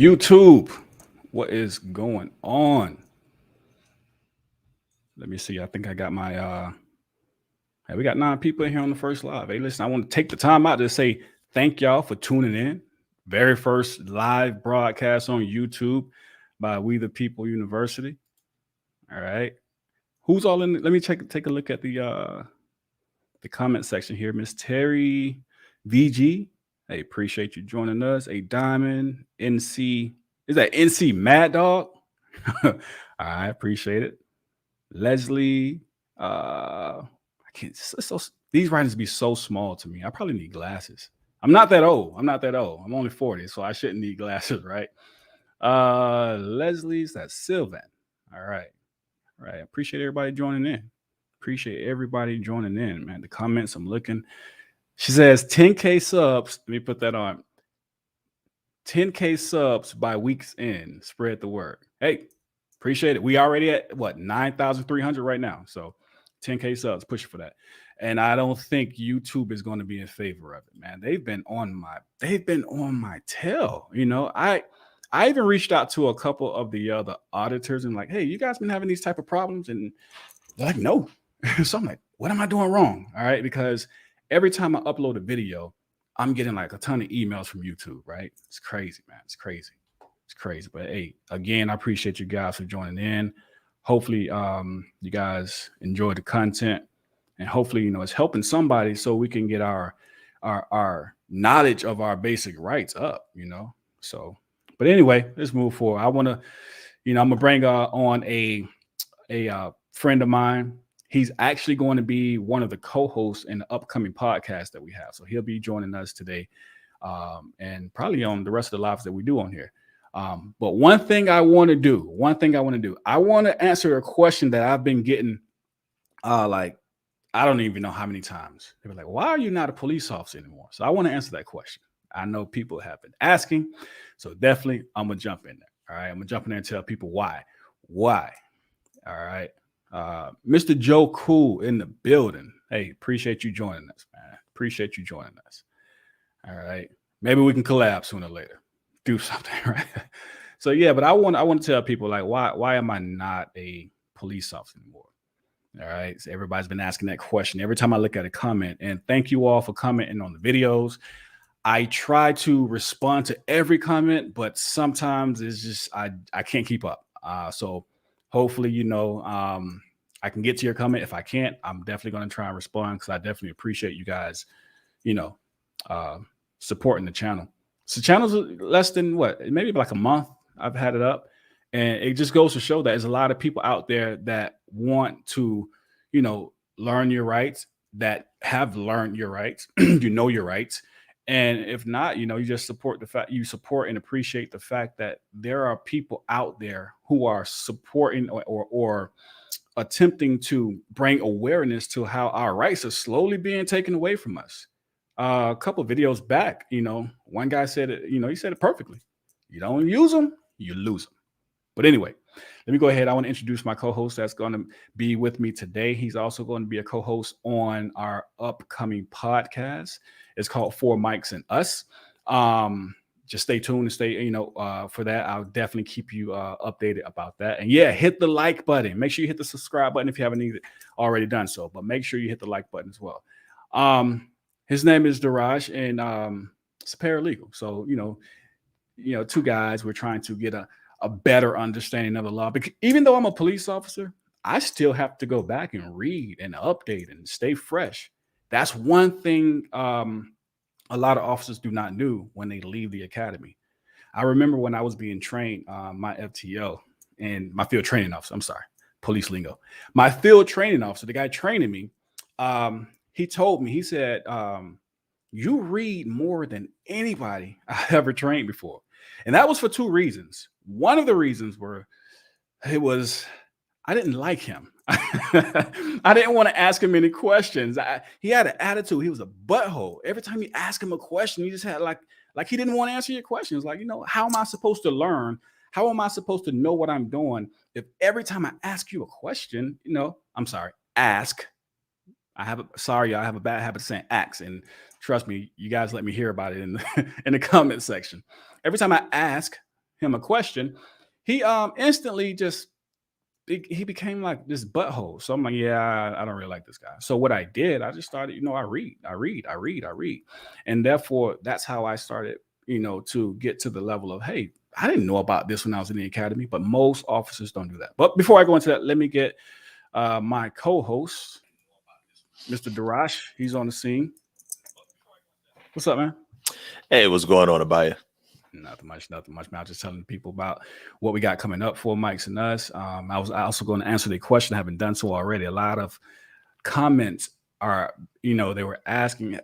YouTube, what is going on? Let me see. I think I got my hey, we got 9 people in here on the first live. Hey, listen, I want to take the time out to say thank y'all for tuning in. Very first live broadcast on YouTube by We the People University. All right. Who's all in? Let me take a look at the comment section here. Miss Terry VG. Hey, appreciate you joining us. A Diamond NC. Is that NC Mad Dog? I appreciate it. Leslie. I can't. These writings be so small to me. I probably need glasses. I'm not that old. I'm only 40, so I shouldn't need glasses, right? Leslie's that's Sylvan. All right. All right. Appreciate everybody joining in. Appreciate everybody joining in, man. The comments I'm looking. She says 10K subs. Let me put that on. 10K subs by week's end. Spread the word. Hey, appreciate it. We already at what 9,300 right now. So 10K subs, pushing for that. And I don't think YouTube is going to be in favor of it, man. They've been on my tail. You know, I even reached out to a couple of the other auditors and like, hey, you guys been having these type of problems? And they're like, no. So I'm like, what am I doing wrong? All right, because every time I upload a video, I'm getting like a ton of emails from YouTube, right? It's crazy, man. It's crazy. It's crazy. But hey, again, I appreciate you guys for joining in. Hopefully, you guys enjoy the content, and hopefully, you know, it's helping somebody so we can get our knowledge of our basic rights up, you know. So, but anyway, let's move forward. I want to, you know, I'm gonna bring on a friend of mine. He's actually going to be one of the co-hosts in the upcoming podcast that we have. So he'll be joining us today, and probably on the rest of the lives that we do on here. But one thing I want to do, I want to answer a question that I've been getting, like, I don't even know how many times. They were like, why are you not a police officer anymore? So I want to answer that question. I know people have been asking. So definitely I'm going to jump in there. All right. I'm going to jump in there and tell people why. Why? All right. Mr. Joe Cool in the building. Hey, appreciate you joining us, man. Appreciate you joining us. All right. Maybe we can collab sooner or later. Do something, right? So yeah, but I want to tell people like why am I not a police officer anymore? All right. So everybody's been asking that question every time I look at a comment. And thank you all for commenting on the videos. I try to respond to every comment, but sometimes it's just I can't keep up. So hopefully, you know, I can get to your comment. If I can't, I'm definitely going to try and respond because I definitely appreciate you guys, you know, supporting the channel. So channel's less than maybe like a month I've had it up. And it just goes to show that there's a lot of people out there that want to, you know, learn your rights, that have learned your rights, you know your rights. And if not, you know, you just support and appreciate the fact that there are people out there who are supporting or attempting to bring awareness to how our rights are slowly being taken away from us. A couple of videos back, you know, one guy said it, you know, he said it perfectly. You don't use them, you lose them. But anyway, let me go ahead. I want to introduce my co-host that's going to be with me today. He's also going to be a co-host on our upcoming podcast. It's called Four Mics and Us. Just stay tuned and stay, you know, for that. I'll definitely keep you updated about that. And yeah, hit the like button. Make sure you hit the subscribe button if you haven't already done so. But make sure you hit the like button as well. His name is Daraj, and it's paralegal. So, you know, two guys, we're trying to get a better understanding of the law. Because even though I'm a police officer, I still have to go back and read and update and stay fresh. That's one thing a lot of officers do not do when they leave the academy. I remember when I was being trained, my FTO and my field training officer, I'm sorry, police lingo. My field training officer, the guy training me, he told me, he said, you read more than anybody I ever trained before. And that was for 2 reasons. One of the reasons I didn't like him. I didn't want to ask him any questions. He had an attitude. He was a butthole. Every time you ask him a question, he just had like he didn't want to answer your questions. Like, you know, how am I supposed to learn? How am I supposed to know what I'm doing if every time I ask you a question, you know, I'm sorry, ask. I have a bad habit of saying ask, and trust me, you guys let me hear about it in the comment section. Every time I ask, him a question, he instantly just he became like this butthole. So I'm like, yeah, I don't really like this guy. So what I did, I just started, I read, and therefore that's how I started, to get to the level of, hey, I didn't know about this when I was in the academy, but most officers don't do that. But before I go into that, let me get my co-host, Mr. Darash. He's on the scene. What's up, man? Hey, what's going on, Abaya? Nothing much, man. I was just telling people about what we got coming up for Mike's and Us. I was also going to answer the question. I haven't done so already. A lot of comments are, they were asking.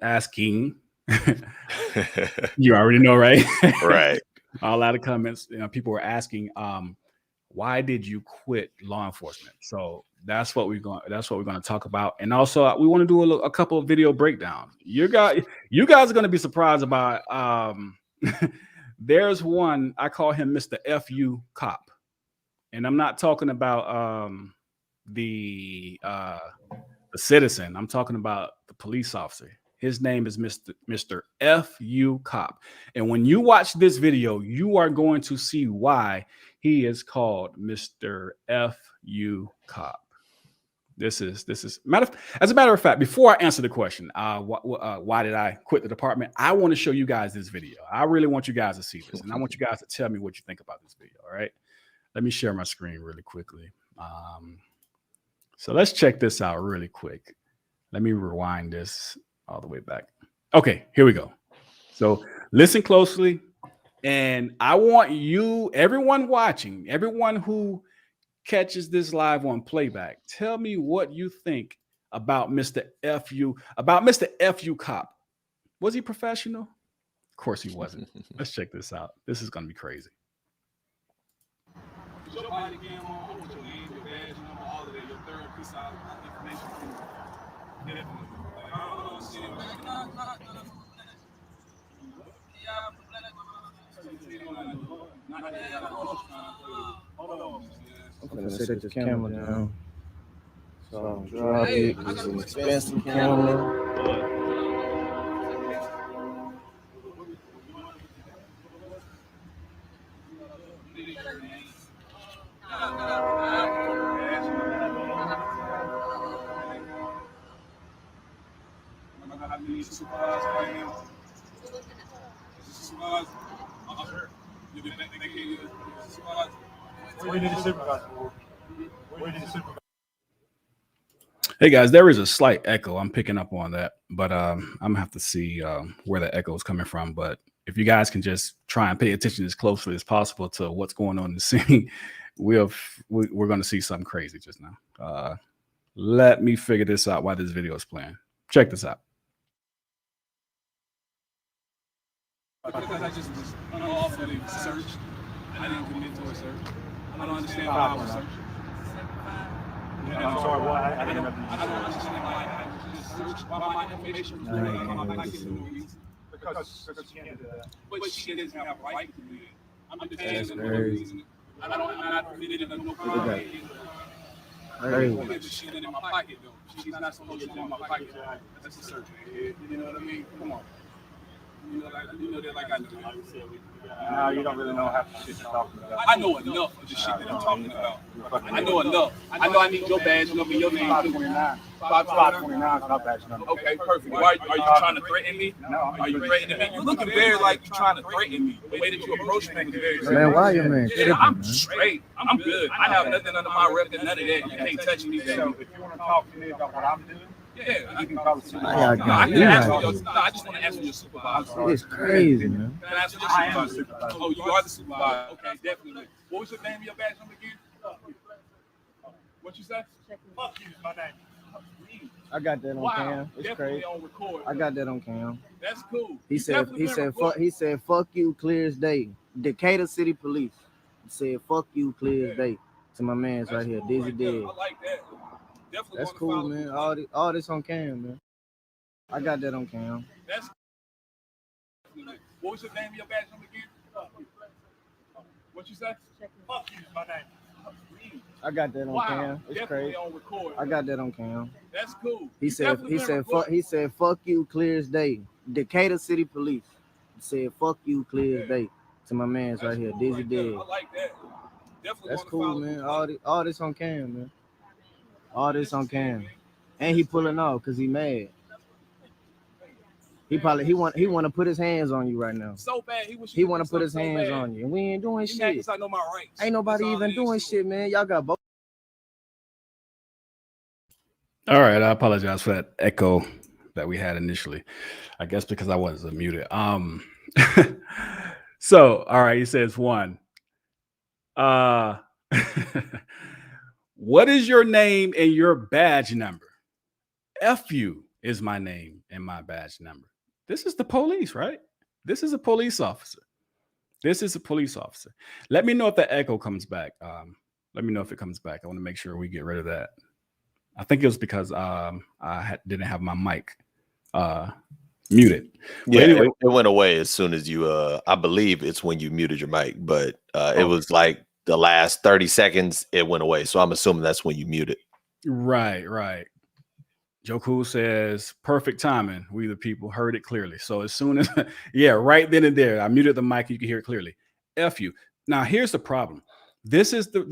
You already know, right? Right. A lot of comments, people were asking, why did you quit law enforcement? So that's what we're going to talk about. And also we want to do a couple of video breakdowns. You guys are going to be surprised about there's one, I call him Mr. FU cop. And I'm not talking about the citizen. I'm talking about the police officer. His name is Mr. FU cop. And when you watch this video, you are going to see why he is called Mr. FU cop. This is as a matter of fact, before I answer the question, why did I quit the department? I want to show you guys this video. I really want you guys to see this, and I want you guys to tell me what you think about this video. All right, let me share my screen really quickly. So let's check this out really quick. Let me rewind this all the way back. Okay, here we go. So listen closely, and I want you, everyone watching, everyone who catches this live on playback, tell me what you think about Mr. FU cop. Was he professional? Of course he wasn't. Let's check this out. This is gonna be crazy. I'm gonna set this camera down. So I'll drop it. It's an expensive camera. Hey guys, there is a slight echo. I'm picking up on that, but I'm gonna have to see where the echo is coming from. But if you guys can just try and pay attention as closely as possible to what's going on in the scene, we're going to see something crazy just now. Let me figure this out while this video is playing. Check this out. Because I just was unlawfully searched. I didn't commit to a search. I don't understand why I was searched. I'm sorry, why? I don't understand why I was just searched. Why my information was read on my bike in the movies. Because she can't do that. But she doesn't have a right to do it. I'm detained for no reason. I'm not committed to no crime. Because she's in my pocket, though. She's not supposed to be in my pocket. That's a search. You know what I mean? Come on. You know that like I do. No, you don't really know half the shit you're talking about. I know enough of the shit that I'm talking about. I know enough. I know I need your badge number, your name. 529. 529 is my badge number. Okay, perfect. Why are you trying to threaten me? No. Are you threatening me? You're looking very like you're trying to threaten me. The way that you approach me is very serious. Man, why you man? Yeah, I'm straight. I'm good. I have nothing under my record, none of that. You can't touch me. So if you want to talk to me about what I'm doing, yeah, you can call the supervisor. I just want to answer your supervisor. It's crazy, man. Can I answer your supervisor? Oh, you are the supervisor. Okay, definitely. What was your name and your badge number again? What you say? Fuck you is my name. I got that on cam. It's crazy. On record. I got that on cam. That's cool. He said, fuck you, clear as day. Decatur City Police. He said, fuck you, clear as day. To my man's right here, Dizzy Dead. I like that. Definitely. That's cool, man. All this on cam, man. I got that on cam. That's what was your name and your badge number again? What you say? Fuck you is my name. I got that on cam. It's definitely crazy. On record. I got that on cam. That's cool. He said, fuck you, clear as day. Decatur City Police. He said, fuck you, clear as day. To my man's right here, Dizzy Dead. I like that. Definitely That's wanna cool, follow man. you. All this on cam, man. All this on cam. And he pulling off because he mad. He want to put his hands on you right now. So bad. He want to put his hands on you. And we ain't doing shit. I know my rights. Ain't nobody even doing shit, man. Y'all got both. All right, I apologize for that echo that we had initially. I guess because I was muted. So all right, he says 1. What is your name and your badge number? FU is my name and my badge number. This is the police, right? This is a police officer. This is a police officer. Let me know if the echo comes back. Let me know if it comes back. I want to make sure we get rid of that. I think it was because didn't have my mic muted. Yeah, anyway, it went away as soon as you I believe it's when you muted your mic, but it was like the last 30 seconds it went away. So I'm assuming that's when you muted. Right. Joe Cool says, perfect timing. We the people heard it clearly. So as soon as, yeah, right then and there, I muted the mic. You can hear it clearly. F you. Now here's the problem. This is the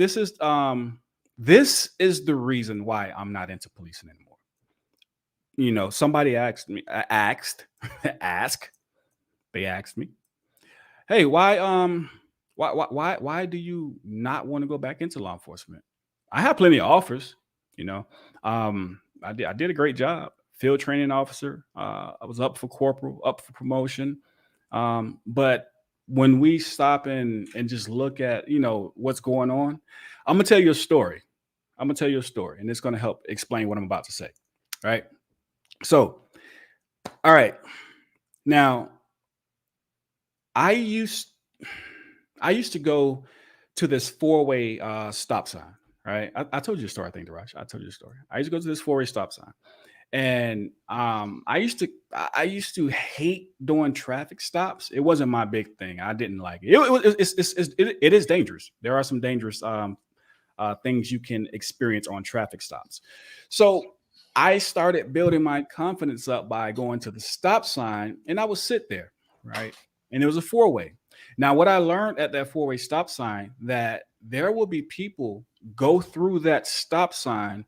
reason why I'm not into policing anymore. You know, somebody asked me, they asked me, hey, why do you not want to go back into law enforcement? I have plenty of offers, you know. I did a great job. Field training officer. I was up for corporal, up for promotion. But when we stop and just look at, you know, what's going on, I'm gonna tell you a story. And it's gonna help explain what I'm about to say. Right. So, all right. Now, I used to go to this 4-way stop sign. Right. I told you a story, I think, Daraj. I told you a story. I used to go to this 4-way stop sign. And I used to hate doing traffic stops. It wasn't my big thing. I didn't like it. It is dangerous. There are some dangerous things you can experience on traffic stops. So I started building my confidence up by going to the stop sign, and I would sit there, right? And it was a 4-way. Now, what I learned at that 4-way stop sign, that there will be people go through that stop sign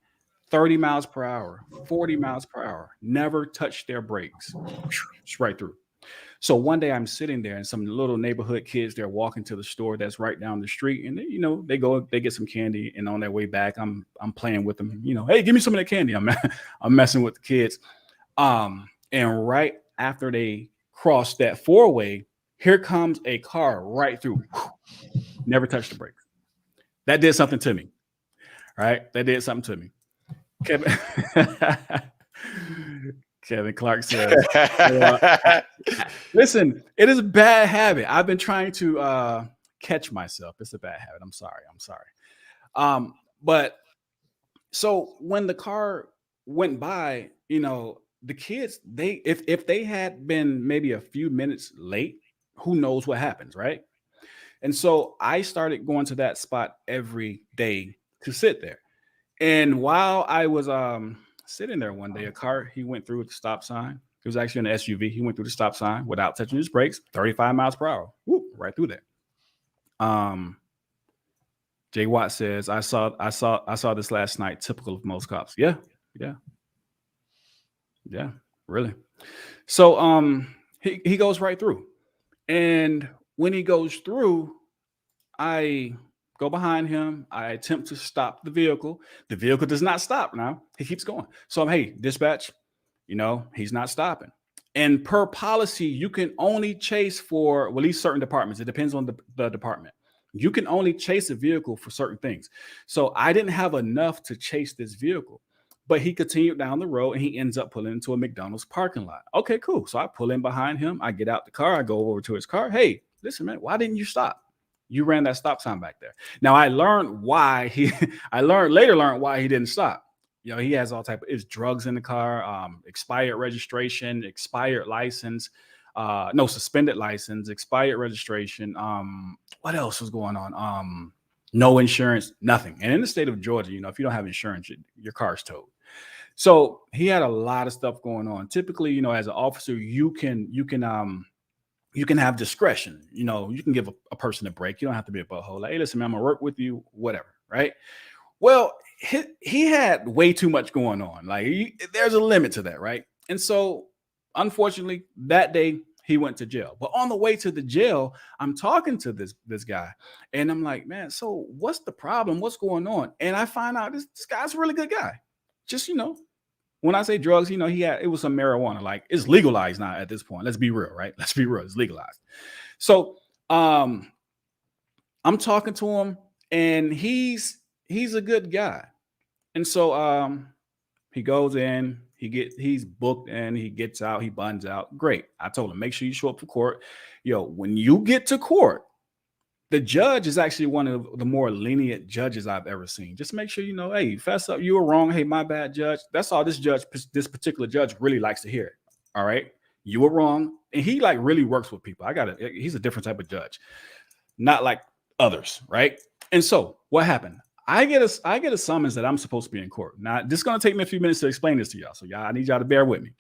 30 miles per hour, 40 miles per hour, never touch their brakes, just right through. So one day I'm sitting there and some little neighborhood kids, they're walking to the store that's right down the street, and they get some candy, and on their way back, I'm playing with them, hey, give me some of that candy. I'm messing with the kids. And right after they cross that 4-way, here comes a car right through, never touched the brakes. That did something to me, right? Kevin Clark says, listen, it is a bad habit. I've been trying to catch myself. It's a bad habit. I'm sorry. But so when the car went by, the kids, if they had been maybe a few minutes late, who knows what happens, right? And so I started going to that spot every day to sit there. And while I was sitting there one day, a car, he went through the stop sign. It was actually an SUV. He went through the stop sign without touching his brakes, 35 miles per hour. Whoop, right through there. Jay Watt says, I saw this last night, typical of most cops. Yeah, really. So he goes right through. And when he goes through, I go behind him. I attempt to stop the vehicle. The vehicle does not stop now. He keeps going. So I'm, hey, dispatch, he's not stopping. And per policy, you can only chase for, well, at least certain departments. It depends on the department. You can only chase a vehicle for certain things. So I didn't have enough to chase this vehicle. But he continued down the road, and he ends up pulling into a McDonald's parking lot. Okay, cool. So I pull in behind him. I get out the car. I go over to his car. Hey, listen, man, why didn't you stop? You ran that stop sign back there. Now I learned why later learned why he didn't stop. He has all type of, it's drugs in the car, expired registration, expired license, suspended license, expired registration. What else was going on? No insurance, nothing. And in the state of Georgia, if you don't have insurance, your car's towed. So he had a lot of stuff going on. Typically, as an officer, you can you can have discretion. You know, you can give a person a break. You don't have to be a butthole. Like, hey, listen, man, I'm gonna work with you, whatever, right? Well, he had way too much going on. Like, there's a limit to that, right? And so, unfortunately, that day he went to jail. But on the way to the jail, I'm talking to this guy, and I'm like, man, so what's the problem? What's going on? And I find out this guy's a really good guy. Just, you know, when I say drugs, you know, it was some marijuana. Like, it's legalized now at this point. Let's be real, right? Let's be real. It's legalized. So I'm talking to him, and he's a good guy. And so he goes in, he's booked in, he gets out, he buns out. Great. I told him, make sure you show up for court. Yo, when you get to court, the judge is actually one of the more lenient judges I've ever seen. Just make sure, you know, hey, fess up, you were wrong. Hey, my bad, judge. That's all this particular judge really likes to hear. All right. You were wrong. And he like really works with people. He's a different type of judge, not like others. Right. And so what happened? I get a summons that I'm supposed to be in court. Now, this is going to take me a few minutes to explain this to y'all. So I need y'all to bear with me.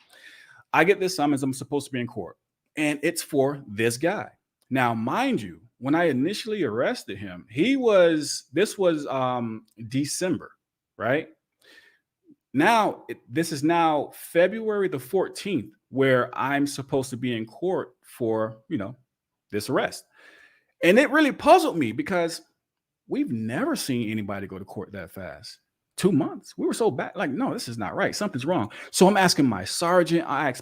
I get this summons. I'm supposed to be in court, and it's for this guy. Now, mind you, when I initially arrested him, this was December, right? Now, this is now February the 14th, where I'm supposed to be in court for, you know, this arrest. And it really puzzled me because we've never seen anybody go to court that fast. 2 months. We were so bad. Like, no, this is not right. Something's wrong. So I'm asking my sergeant. I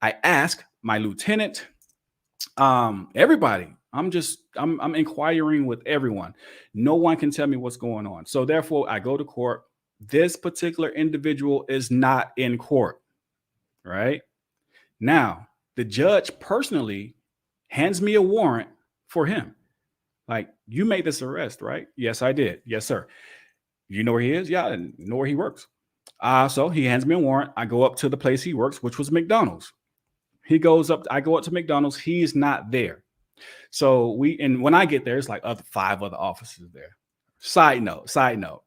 ask my lieutenant, everybody. I'm inquiring with everyone. No one can tell me what's going on. So therefore, I go to court. This particular individual is not in court, right? Now, the judge personally hands me a warrant for him. Like, you made this arrest, right? Yes, I did. Yes, sir. You know where he is? Yeah, I know where he works. So he hands me a warrant. I go up to the place he works, which was McDonald's. He goes up. I go up to McDonald's. He's not there. So when I get there, it's like 5 other officers there. Side note.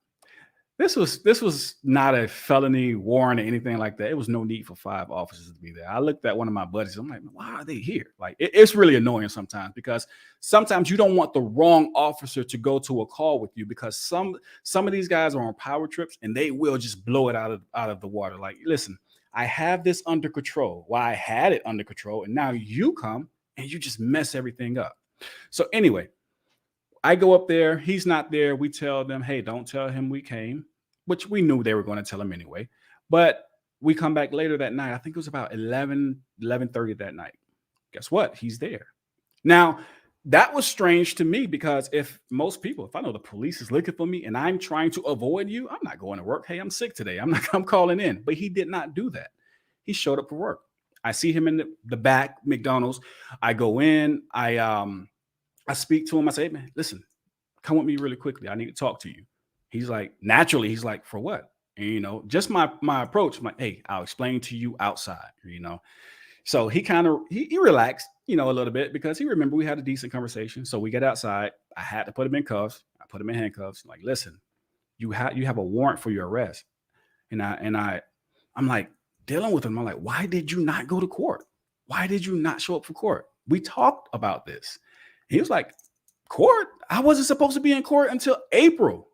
This was not a felony warrant or anything like that. It was no need for 5 officers to be there. I looked at one of my buddies. I'm like, why are they here? Like, it's really annoying sometimes, because sometimes you don't want the wrong officer to go to a call with you, because some of these guys are on power trips and they will just blow it out of the water. Like, listen, I have this under control. Well, I had it under control, and now you come and you just mess everything up. So anyway, I go up there. He's not there. We tell them, hey, don't tell him we came, which we knew they were going to tell him anyway. But we come back later that night. I think it was about 11:30 that night. Guess what? He's there. Now, that was strange to me, because if I know the police is looking for me and I'm trying to avoid you, I'm not going to work. Hey, I'm sick today. I'm calling in. But he did not do that. He showed up for work. I see him in the back McDonald's. I go in. I speak to him. I say, hey, man, listen, come with me really quickly. I need to talk to you. He's like, naturally, he's like, for what? And, you know, just my approach. I'm like, hey, I'll explain to you outside, you know. So he kind of, he relaxed, you know, a little bit, because he remembered we had a decent conversation. So we get outside. I had to put him in cuffs. I put him in handcuffs. Like, listen, you have a warrant for your arrest. And I'm like dealing with him. I'm like, why did you not go to court? Why did you not show up for court? We talked about this. He was like, court? I wasn't supposed to be in court until April.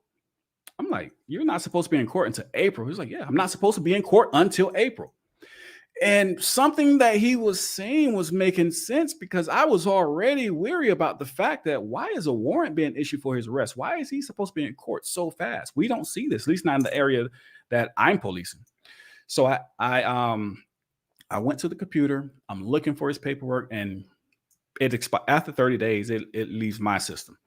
I'm like, you're not supposed to be in court until April. He's like, yeah, I'm not supposed to be in court until April. And something that he was saying was making sense, because I was already weary about the fact that, why is a warrant being issued for his arrest? Why is he supposed to be in court so fast? We don't see this, at least not in the area that I'm policing. So I went to the computer. I'm looking for his paperwork, and it expired after 30 days. It leaves my system.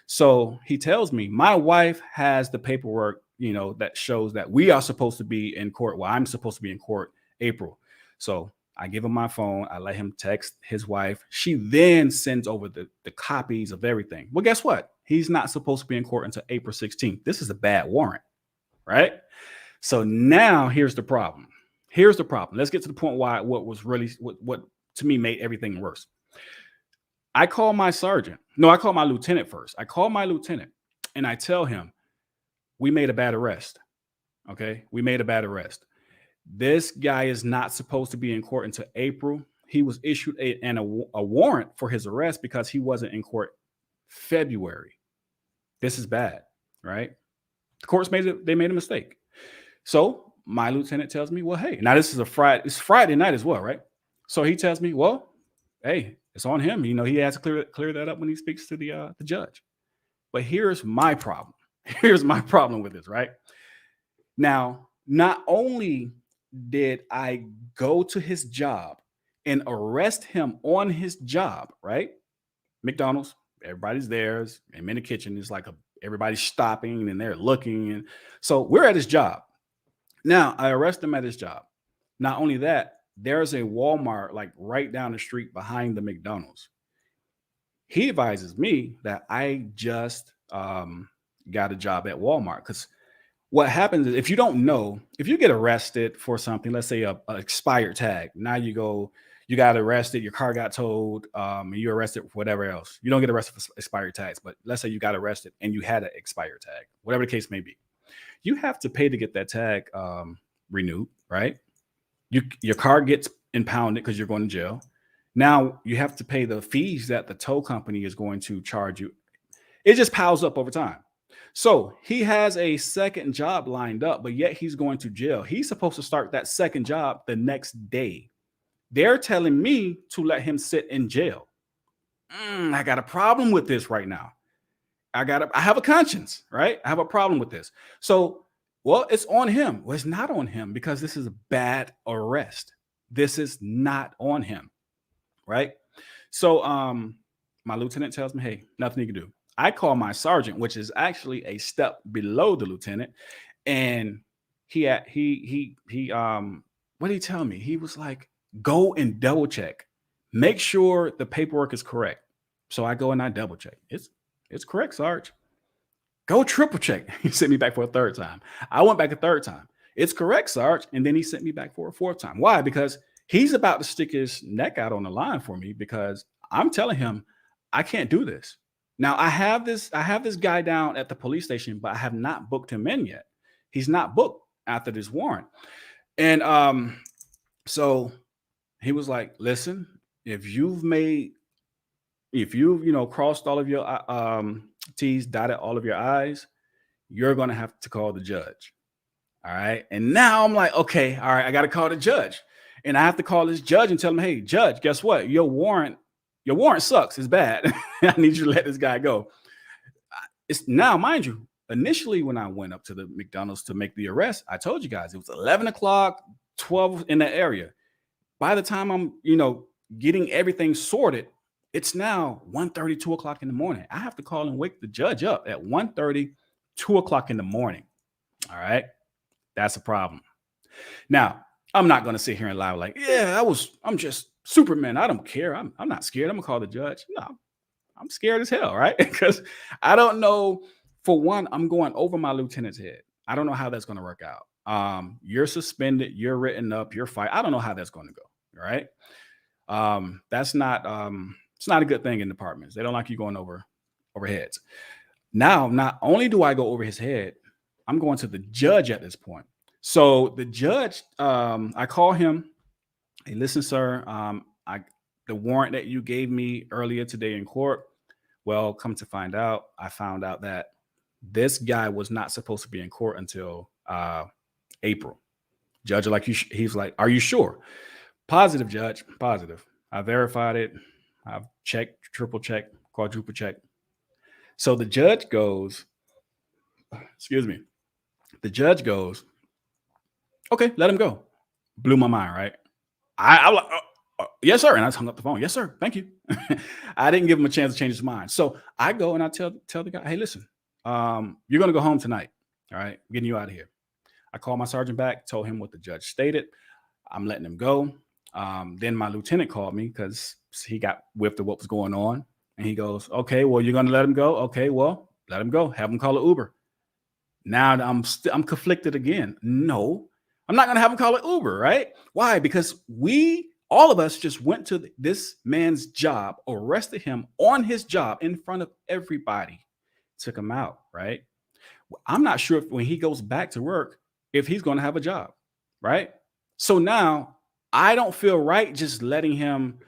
So he tells me my wife has the paperwork, you know, that shows that we are supposed to be in court. Well, I'm supposed to be in court April. So I give him my phone. I let him text his wife. She then sends over the copies of everything. Well, guess what? He's not supposed to be in court until April 16th. This is a bad warrant, right? So now here's the problem. Let's get to the point why what to me made everything worse. I call my sergeant. No, I call my lieutenant first. I call my lieutenant and I tell him, we made a bad arrest. Okay. We made a bad arrest. This guy is not supposed to be in court until April. he was issued a warrant for his arrest because he wasn't in court February. This is bad, right? The courts made a mistake. So my lieutenant tells me, well, hey, now this is it's Friday night as well, right? So he tells me, well, hey, it's on him. You know, he has to clear that up when he speaks to the judge. But here's my problem. Here's my problem with this, right? Now, not only did I go to his job and arrest him on his job, right? McDonald's, everybody's there. I'm in the kitchen. It's like everybody's stopping and they're looking. And so we're at his job. Now, I arrest him at his job. Not only that, there's a Walmart like right down the street behind the McDonald's. He advises me that I just got a job at Walmart, because what happens is, if you don't know, if you get arrested for something, let's say a expired tag, now you got arrested, your car got towed, and you're arrested for whatever else. You don't get arrested for expired tags, but let's say you got arrested and you had an expired tag, whatever the case may be. You have to pay to get that tag renewed, right? Your car gets impounded because you're going to jail. Now you have to pay the fees that the tow company is going to charge you. It just piles up over time. So he has a second job lined up, but yet he's going to jail. He's supposed to start that second job the next day. They're telling me to let him sit in jail. I got a problem with this right now. I have a conscience, right? I have a problem with this. So, well, it's on him. Well, it's not on him because this is a bad arrest. This is not on him, right? So my lieutenant tells me, hey, nothing you can do. I call my sergeant, which is actually a step below the lieutenant, and what did he tell me? He was like, go and double check, make sure the paperwork is correct. So I go and I double check. It's correct, Sarge. Go triple check. He sent me back for a third time. I went back a third time. It's correct, Sarge. And then he sent me back for a fourth time. Why? Because he's about to stick his neck out on the line for me, because I'm telling him I can't do this. Now I have this guy down at the police station, but I have not booked him in yet. He's not booked after this warrant. And so he was like, listen, if you've crossed all of your T's, dotted all of your I's, you're going to have to call the judge. All right. And now I'm like, okay, all right, I got to call the judge. And I have to call this judge and tell him, hey, judge, guess what? Your warrant sucks. It's bad. I need you to let this guy go. It's now, mind you, initially when I went up to the McDonald's to make the arrest, I told you guys it was 11 o'clock, 12 in that area. By the time I'm, getting everything sorted, it's now 1:30, 2 o'clock in the morning. I have to call and wake the judge up at 1:30, 2 o'clock in the morning. All right. That's a problem. Now, I'm not going to sit here and lie like, yeah, I'm just Superman. I don't care. I'm not scared. I'm going to call the judge. No, I'm scared as hell, right? Because I don't know. For one, I'm going over my lieutenant's head. I don't know how that's going to work out. You're suspended. You're written up. You're fired. I don't know how that's going to go. All right. That's not, it's not a good thing in departments. They don't like you going over heads. Now, not only do I go over his head, I'm going to the judge at this point. So the judge, I call him. Hey, listen, sir, the warrant that you gave me earlier today in court, well, come to find out, I found out that this guy was not supposed to be in court until April. Judge, he's like, are you sure? Positive, judge, positive. I verified it. I've checked, triple checked, quadruple checked. So the judge goes, the judge goes, okay, let him go. Blew my mind, right? I'm like, yes, sir. And I just hung up the phone. Yes, sir. Thank you. I didn't give him a chance to change his mind. So I go and I tell the guy, hey, listen, you're going to go home tonight. All right. I'm getting you out of here. I called my sergeant back, told him what the judge stated. I'm letting him go. Then my lieutenant called me because he got whiffed of what was going on. And he goes, okay, well, you're going to let him go. Okay, well, let him go. Have him call an Uber. Now I'm conflicted again. No, I'm not going to have him call an Uber, right? Why? Because all of us just went to this man's job, arrested him on his job in front of everybody, took him out, right? I'm not sure if when he goes back to work, if he's going to have a job, right? So now I don't feel right just letting him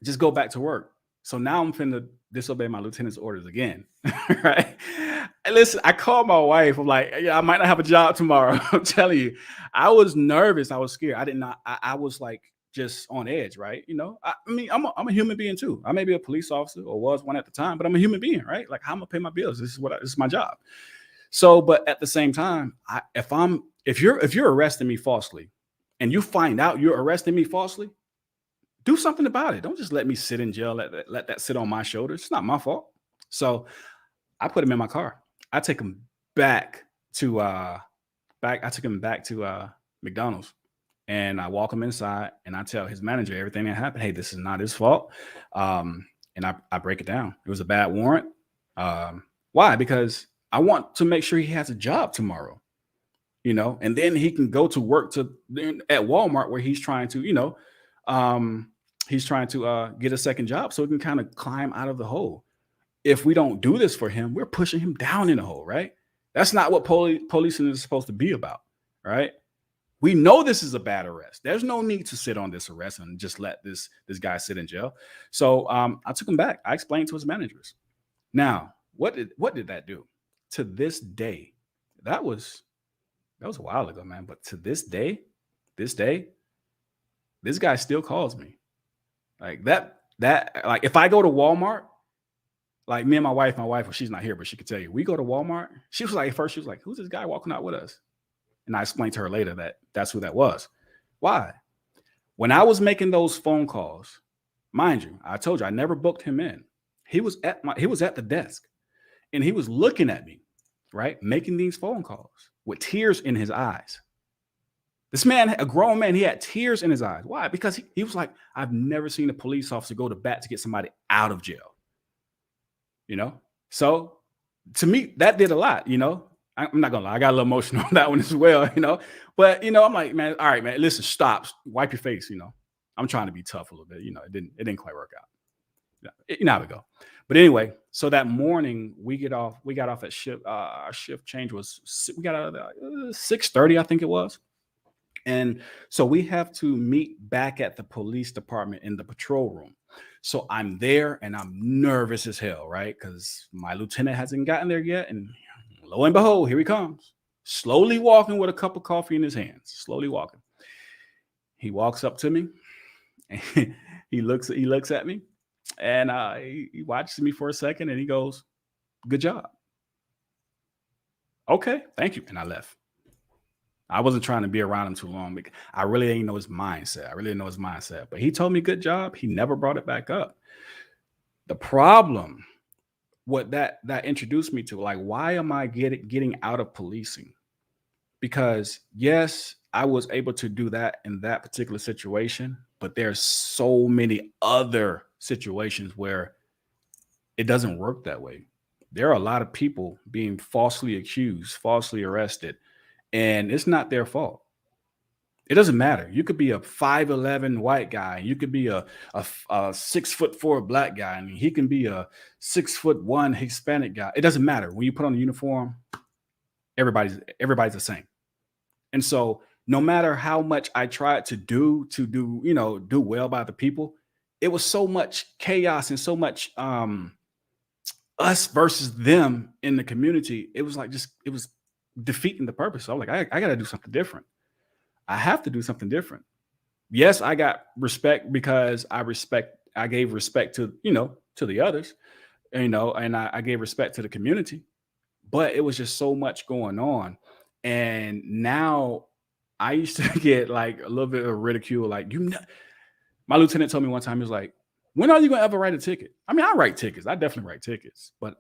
just go back to work. So now I'm finna disobey my lieutenant's orders again. Right? And listen, I called my wife. I'm like, yeah, I might not have a job tomorrow. I'm telling you, I was nervous. I was scared. I did not, I was like just on edge, right? You know, I mean, I'm a human being too. I may be a police officer or was one at the time, but I'm a human being, right? Like, how am I gonna pay my bills? This is my job. So, but at the same time, if you're arresting me falsely and you find out you're arresting me falsely, do something about it. Don't just let me sit in jail. Let that sit on my shoulders. It's not my fault. So I put him in my car. I take him back to I took him back to McDonald's, and I walk him inside and I tell his manager everything that happened. Hey, this is not his fault. And I break it down. It was a bad warrant. Why? Because I want to make sure he has a job tomorrow, you know, and then he can go to work at Walmart where he's trying to, you know, get a second job so he can kind of climb out of the hole. If we don't do this for him, we're pushing him down in the hole, right? That's not what policing is supposed to be about, right? We know this is a bad arrest. There's no need to sit on this arrest and just let this guy sit in jail. So I took him back. I explained to his managers. Now, what did that do? To this day, that was a while ago, man. But to this day, this guy still calls me. Like that, like if I go to Walmart, like me and my wife, well, she's not here, but she could tell you, we go to Walmart. She was like, at first she was like, who's this guy walking out with us? And I explained to her later that that's who that was. Why? When I was making those phone calls, mind you, I told you I never booked him in. He was at the desk and he was looking at me, right? Making these phone calls with tears in his eyes. This man, a grown man, he had tears in his eyes. Why? Because he was like, I've never seen a police officer go to bat to get somebody out of jail. You know? So to me, that did a lot, you know? I'm not gonna lie, I got a little emotional on that one as well, you know? But, you know, I'm like, man, all right, man, listen, stop, wipe your face, you know? I'm trying to be tough a little bit, you know, it didn't quite work out. You know how we go. But anyway, so that morning we got off at shift. Our shift change was, we got out of 6:30, I think it was. And so we have to meet back at the police department in the patrol room. So I'm there and I'm nervous as hell, right? Because my lieutenant hasn't gotten there yet. And lo and behold, here he comes, slowly walking with a cup of coffee in his hands, slowly walking. He walks up to me and he looks at me and he watches me for a second and he goes, good job. Okay, thank you. And I left. I wasn't trying to be around him too long. I really didn't know his mindset. But he told me good job. He never brought it back up. The problem, what that introduced me to, like, why am I getting out of policing? Because yes, I was able to do that in that particular situation, but there's so many other situations where it doesn't work that way. There are a lot of people being falsely accused, falsely arrested, and it's not their fault. It doesn't matter. You could be a 5'11" white guy. You could be a 6'4" black guy. And he can be a 6'1" Hispanic guy. It doesn't matter. When you put on the uniform, everybody's the same. And so no matter how much I tried to do well by the people, it was so much chaos and so much us versus them in the community. It was like it was defeating the purpose. So I was like, I got to do something different. I have to do something different. Yes, I got respect because I gave respect to the others, and I gave respect to the community, but it was just so much going on. And now I used to get like a little bit of ridicule. Like, my lieutenant told me one time, he was like, when are you going to ever write a ticket? I mean, I write tickets. I definitely write tickets, but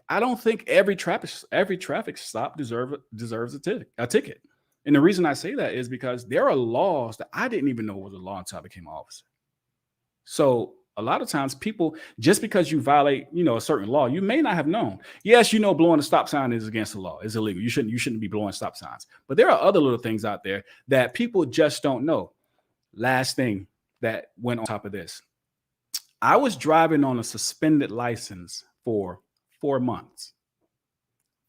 I don't think every traffic stop deserves a ticket. And the reason I say that is because there are laws that I didn't even know was a law until I became an officer. So a lot of times people, just because you violate, a certain law, you may not have known. Yes, blowing a stop sign is against the law. It's illegal. You shouldn't be blowing stop signs. But there are other little things out there that people just don't know. Last thing that went on top of this. I was driving on a suspended license for 4 months.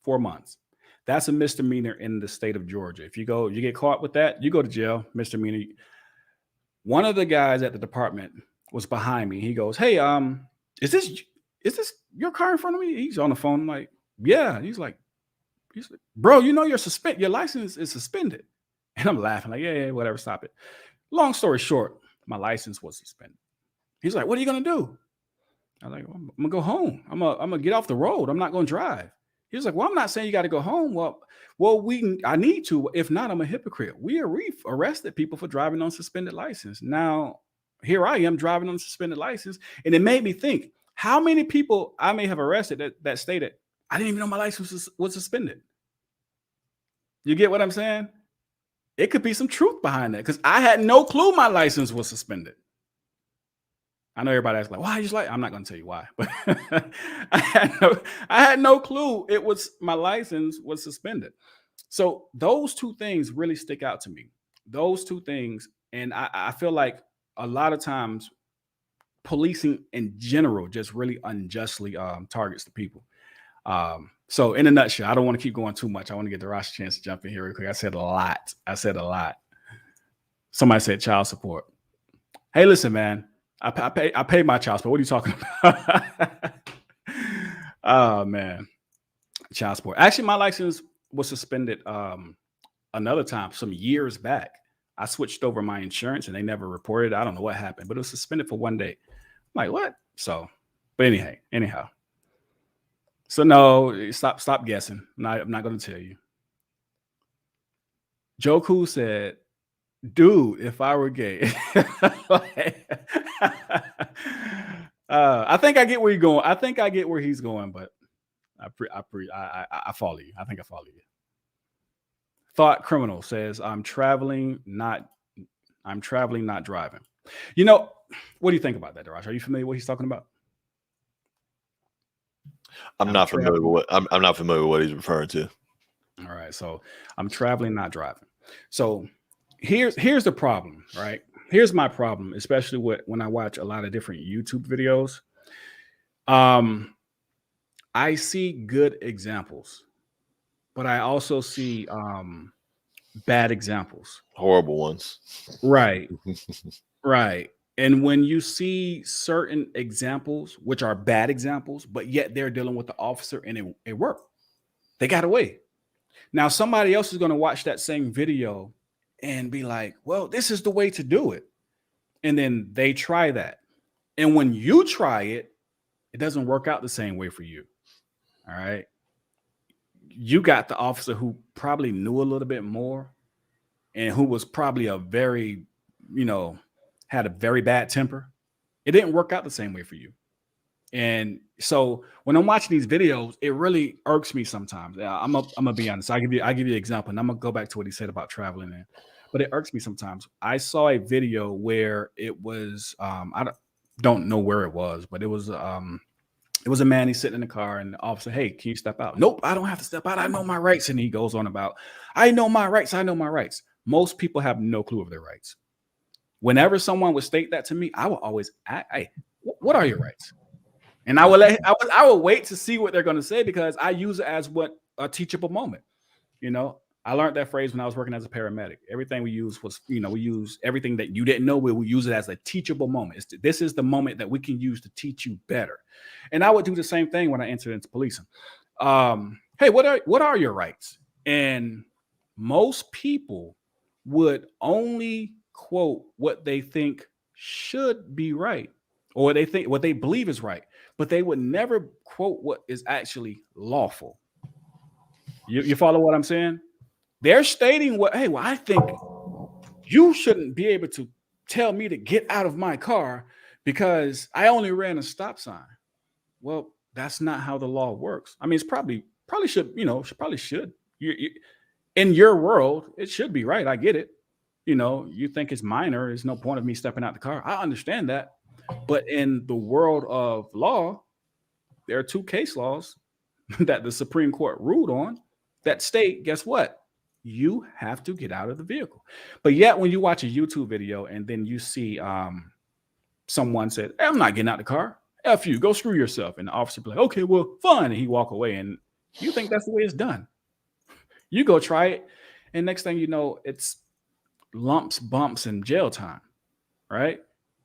4 months. That's a misdemeanor in the state of Georgia. If you get caught with that, you go to jail, misdemeanor. One of the guys at the department was behind me. He goes, "Hey, is this your car in front of me?" He's on the phone. I'm like, "Yeah." He's like, "Bro, you know your license is suspended." And I'm laughing, like, yeah, whatever, stop it. Long story short, my license was suspended. He's like, "What are you gonna do?" I'm like, "I'm gonna go home. I'm gonna get off the road. I'm not gonna drive." He was like, "Well, I'm not saying you got to go home." Well, I need to. If not, I'm a hypocrite. We arrested people for driving on suspended license. Now, here I am driving on suspended license, and it made me think how many people I may have arrested that stated I didn't even know my license was suspended. You get what I'm saying? It could be some truth behind that because I had no clue my license was suspended. I know everybody asks like, "Why?" I'm not going to tell you why, but I had no clue my license was suspended. So those two things really stick out to me. Those two things, and I feel like a lot of times policing in general just really unjustly targets the people. So in a nutshell, I don't want to keep going too much. I want to get Darash a chance to jump in here real quick. I said a lot. Somebody said child support. Hey, listen, man. I pay my child support. What are you talking about? Oh man, child support. Actually, my license was suspended another time some years back. I switched over my insurance and they never reported. I don't know what happened, but it was suspended for one day. I'm like, what? So, but anyhow. So no, stop guessing. I'm not going to tell you. Joku said, "Dude, if I were gay." I think I get where you're going. I think I get where he's going, but I follow you. I think I follow you. Thought Criminal says, I'm traveling, not driving. You know, what do you think about that, Darash? Are you familiar with what he's talking about? I'm not familiar with what he's referring to. All right, so I'm traveling, not driving. So here's the problem, right? Here's my problem, especially when I watch a lot of different YouTube videos. I see good examples, but I also see bad examples. Horrible ones. Right. Right. And when you see certain examples, which are bad examples, but yet they're dealing with the officer and it worked. They got away. Now, somebody else is going to watch that same video and be like, well, this is the way to do it. And then they try that. And when you try it, it doesn't work out the same way for you. All right. You got the officer who probably knew a little bit more and who was probably had a very bad temper. It didn't work out the same way for you. And so when I'm watching these videos, it really irks me sometimes. I'm gonna be honest. I give you an example, and I'm gonna go back to what he said about traveling in. But it irks me sometimes. I saw a video where it was I don't know where it was, but it was a man. He's sitting in the car, and the officer, "Hey, can you step out?" "Nope, I don't have to step out. I know my rights." And he goes on about, "I know my rights. I know my rights." Most people have no clue of their rights. Whenever someone would state that to me, I would always, "Hey, what are your rights?" And I would wait to see what they're going to say because I use it as a teachable moment. You know, I learned that phrase when I was working as a paramedic. Everything we use was, we use everything that you didn't know. We use it as a teachable moment. This is the moment that we can use to teach you better. And I would do the same thing when I entered into policing. Hey, what are your rights? And most people would only quote what they think should be right, or what they believe is right, but they would never quote what is actually lawful. You follow what I'm saying? They're stating I think you shouldn't be able to tell me to get out of my car because I only ran a stop sign. Well, that's not how the law works. I mean, it's probably should, probably should. You in your world, it should be right. I get it. You think it's minor. There's no point of me stepping out the car. I understand that. But in the world of law, there are two case laws that the Supreme Court ruled on that state, guess what? You have to get out of the vehicle. But yet when you watch a YouTube video and then you see someone said, "Hey, I'm not getting out the car. F you, go screw yourself." And the officer be like, "Okay, well, fine." And he walk away. And you think that's the way it's done. You go try it, and next thing you know, it's lumps, bumps, and jail time, right?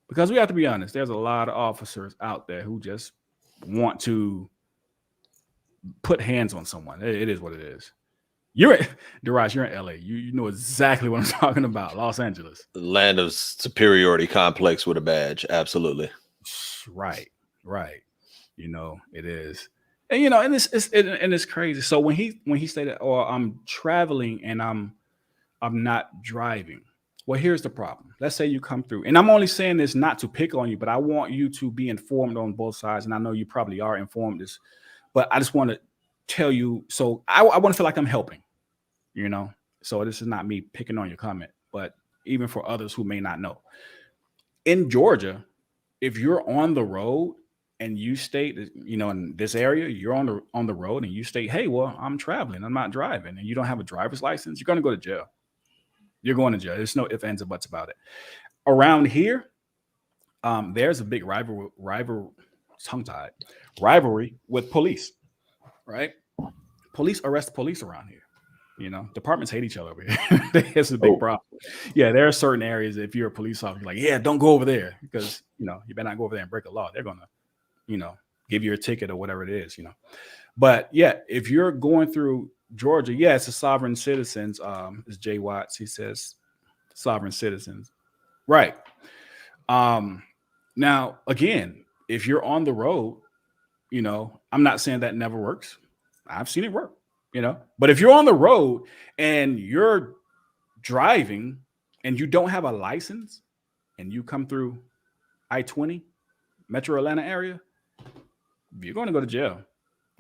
Because we have to be honest, there's a lot of officers out there who just want to put hands on someone. It is what it is. Daraj, you're in LA. You know exactly what I'm talking about. Los Angeles. The land of superiority complex with a badge. Absolutely. Right. You know, it is. And you know, and it's crazy. So when he stated, "Oh, I'm traveling and I'm not driving." Well, here's the problem. Let's say you come through, and I'm only saying this not to pick on you, but I want you to be informed on both sides. And I know you probably are informed this, but I just want to tell you. So I want to feel like I'm helping, you know. So this is not me picking on your comment, but even for others who may not know, in Georgia, if you're on the road and you state, you know, in this area, you're on the road and you state, "Hey, well, I'm traveling, I'm not driving," and you don't have a driver's license, you're going to go to jail. You're going to jail. There's no ifs, ands, or buts about it. Around here, there's a big rivalry with police, right? Police arrest police around here. You know, departments hate each other over here. It's a big problem. Yeah, there are certain areas, if you're a police officer, you're like, yeah, don't go over there because, you know, you better not go over there and break a law. They're going to, you know, give you a ticket or whatever it is, you know. But yeah, if you're going through Georgia, yeah, it's a sovereign citizens. It's Jay Watts. He says sovereign citizens. Right. Now, again, if you're on the road, you know, I'm not saying that never works. I've seen it work, you know. But if you're on the road and you're driving and you don't have a license and you come through I-20, Metro Atlanta area, you're going to go to jail.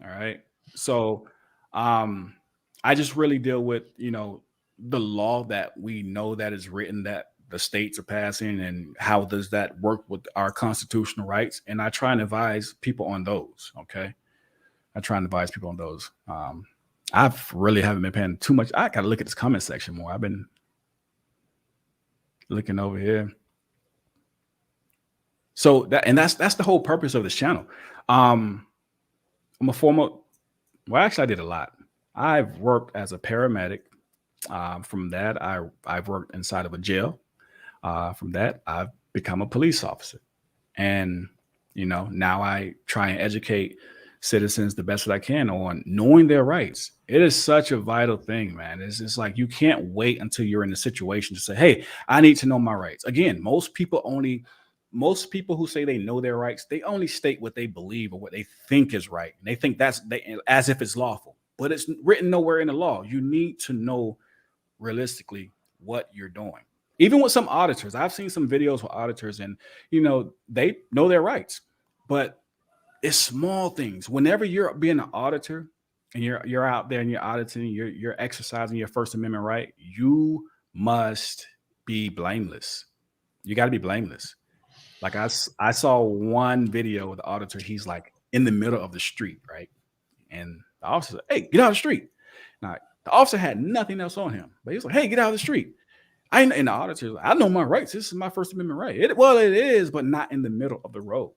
All right. So I just really deal with, you know, the law that we know that is written that the states are passing and how does that work with our constitutional rights. And I try and advise people on those. Okay. I try and advise people on those. I've really haven't been paying too much. I got to look at this comment section more. I've been looking over here. So that's the whole purpose of this channel. I'm a former, well, actually I did a lot. I've worked as a paramedic. From that, I've worked inside of a jail. From that, I've become a police officer. And, you know, now I try and educate citizens the best that I can on knowing their rights. It is such a vital thing, man. It's just like you can't wait until you're in a situation to say, hey, I need to know my rights. Again, most people who say they know their rights, they only state what they believe or what they think is right. And they think as if it's lawful, but it's written nowhere in the law. You need to know realistically what you're doing. Even with some auditors, I've seen some videos with auditors and, you know, they know their rights, but it's small things. Whenever you're being an auditor and you're out there and you're auditing, you're exercising your First Amendment right, you must be blameless. You got to be blameless. Like I saw one video with the auditor. He's like in the middle of the street, right? And the officer said, hey, get out of the street. Now, the officer had nothing else on him, but he was like, hey, get out of the street. And the auditor, I know my rights. This is my First Amendment right. It is, but not in the middle of the road.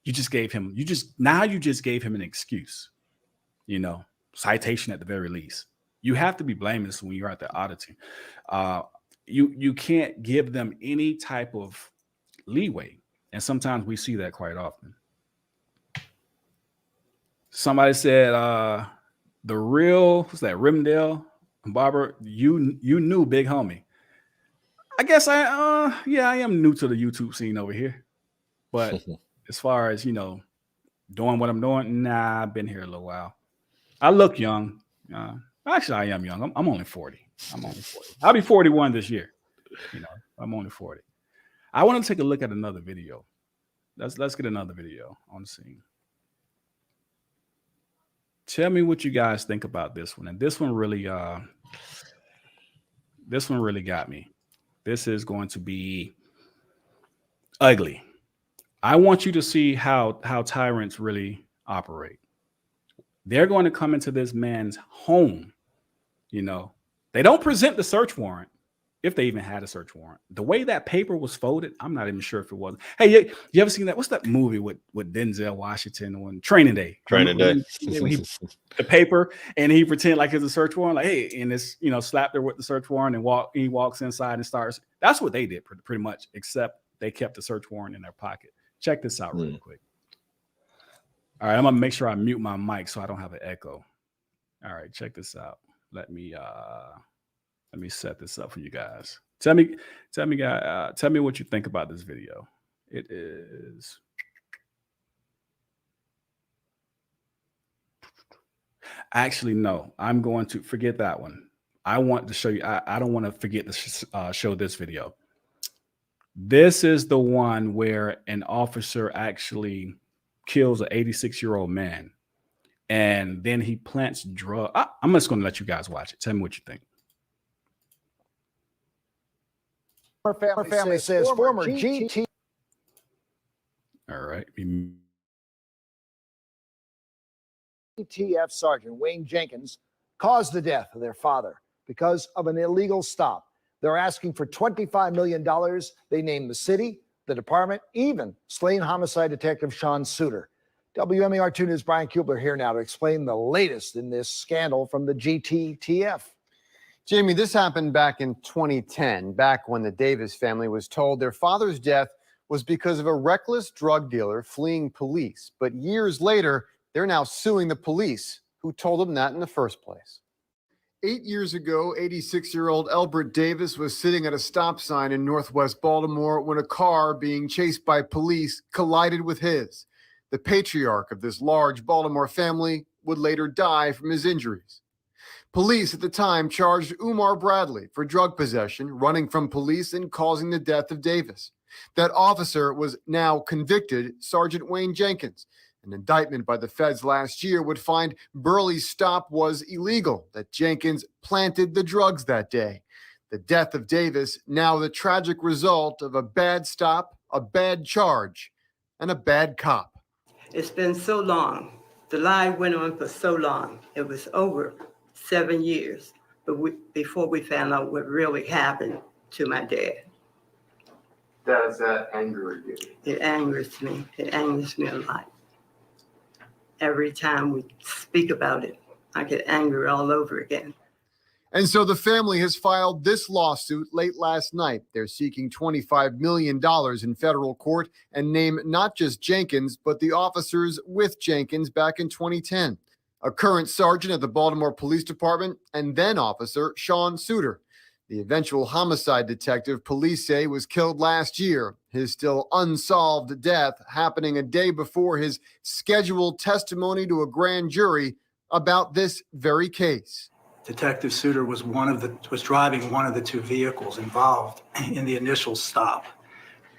You just gave him an excuse, you know, citation at the very least. You have to be blameless when you're out there auditing. You can't give them any type of leeway. And sometimes we see that quite often. Somebody said, the real, what's that, Rimdale, Barbara, you knew Big Homie. I guess I am new to the YouTube scene over here. But as far as, you know, doing what I'm doing, nah, I've been here a little while. I look young. Actually, I am young. I'm only 40. I'll be 41 this year. You know, I'm only 40. I want to take a look at another video. Let's get another video on the scene. Tell me what you guys think about this one. And this one really got me. This is going to be ugly. I want you to see how tyrants really operate. They're going to come into this man's home. You know, they don't present the search warrant. if they even had a search warrant. The way that paper was folded, I'm not even sure if it was. Hey, you ever seen that? What's that movie with Denzel Washington on Training Day? Training Day. When he the paper and he pretend like it's a search warrant, like, hey, and it's, you know, slapped her with the search warrant and he walks inside and starts. That's what they did pretty much, except they kept the search warrant in their pocket. Check this out real quick. All right, I'm gonna make sure I mute my mic so I don't have an echo. All right, check this out. Let me set this up for you guys. Tell me what you think about this video. It is actually, no, I'm going to forget that one. I want to show you. I don't want to forget to show this video. This is the one where an officer actually kills an 86-year-old man, and then he plants drugs. I'm just going to let you guys watch it. Tell me what you think. Our family says former GT. All right. TF Sergeant Wayne Jenkins caused the death of their father because of an illegal stop. They're asking for $25 million. They named the city, the department, even slain homicide detective Sean Suter. WMAR2 News' Brian Kubler here now to explain the latest in this scandal from the GTTF. Jamie, this happened back in 2010, back when the Davis family was told their father's death was because of a reckless drug dealer fleeing police. But years later, they're now suing the police who told them that in the first place. 8 years ago, 86-year-old Elbert Davis was sitting at a stop sign in Northwest Baltimore when a car being chased by police collided with his. The patriarch of this large Baltimore family would later die from his injuries. Police at the time charged Umar Bradley for drug possession, running from police, and causing the death of Davis. That officer was now convicted, Sergeant Wayne Jenkins. An indictment by the feds last year would find Burley's stop was illegal, that Jenkins planted the drugs that day. The death of Davis, now the tragic result of a bad stop, a bad charge, and a bad cop. It's been so long. The lie went on for so long. It was over 7 years before we found out what really happened to my dad. Does that anger you? It angers me. It angers me a lot. Every time we speak about it, I get angry all over again. And so the family has filed this lawsuit late last night. They're seeking $25 million in federal court and name not just Jenkins, but the officers with Jenkins back in 2010. A current sergeant at the Baltimore Police Department, and then officer Sean Suter. The eventual homicide detective police say was killed last year. His still unsolved death happening a day before his scheduled testimony to a grand jury about this very case. Detective Suter was driving one of the two vehicles involved in the initial stop.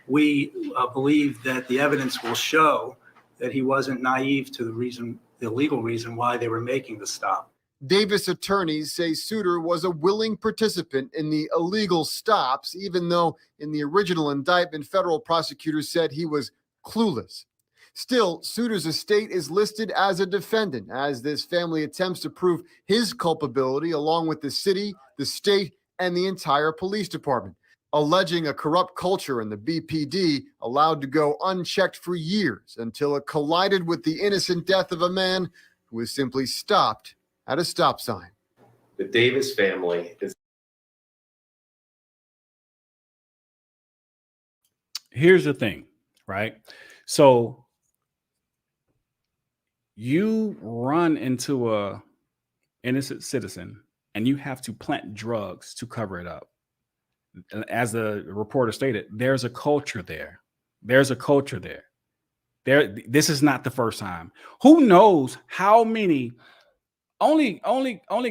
We believe that the evidence will show that he wasn't naive to the legal reason why they were making the stop. Davis attorneys say Suter was a willing participant in the illegal stops, even though in the original indictment, federal prosecutors said he was clueless. Still, Suter's estate is listed as a defendant as this family attempts to prove his culpability along with the city, the state, and the entire police department, alleging a corrupt culture in the BPD allowed to go unchecked for years until it collided with the innocent death of a man who was simply stopped at a stop sign. The Davis family is. Here's the thing, right? So you run into a innocent citizen and you have to plant drugs to cover it up. As the reporter stated, there's a culture there. There's a culture there. This is not the first time. Who knows how many? Only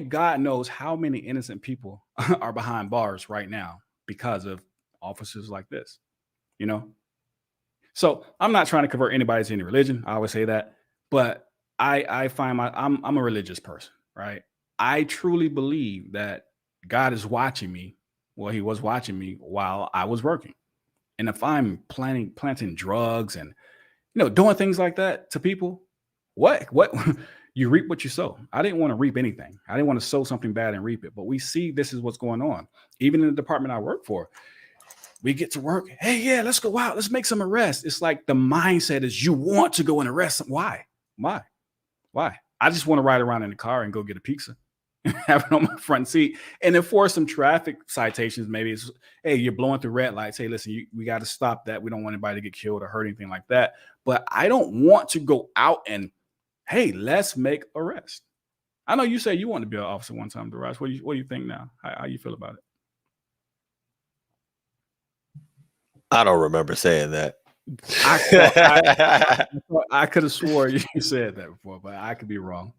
God knows how many innocent people are behind bars right now because of officers like this, you know? So I'm not trying to convert anybody to any religion. I always say that, but I find I'm a religious person, right? I truly believe that God is watching me. Well, he was watching me while I was working. And if I'm planting drugs and, you know, doing things like that to people, what You reap what you sow. I didn't want to reap anything. I didn't want to sow something bad and reap it. But we see this is what's going on. Even in the department I work for, we get to work. Hey, yeah, let's go out. Let's make some arrests. It's like the mindset is you want to go and arrest them. Why? I just want to ride around in the car and go get a pizza. Have it on my front seat and enforce some traffic citations. Maybe it's, hey, you're blowing through red lights. Hey, listen, we got to stop that. We don't want anybody to get killed or hurt, anything like that. But I don't want to go out and, hey, let's make arrests. I know you say you want to be an officer one time, Daraj. What do you think now? How you feel about it? I don't remember saying that. I could have swore you said that before, but I could be wrong.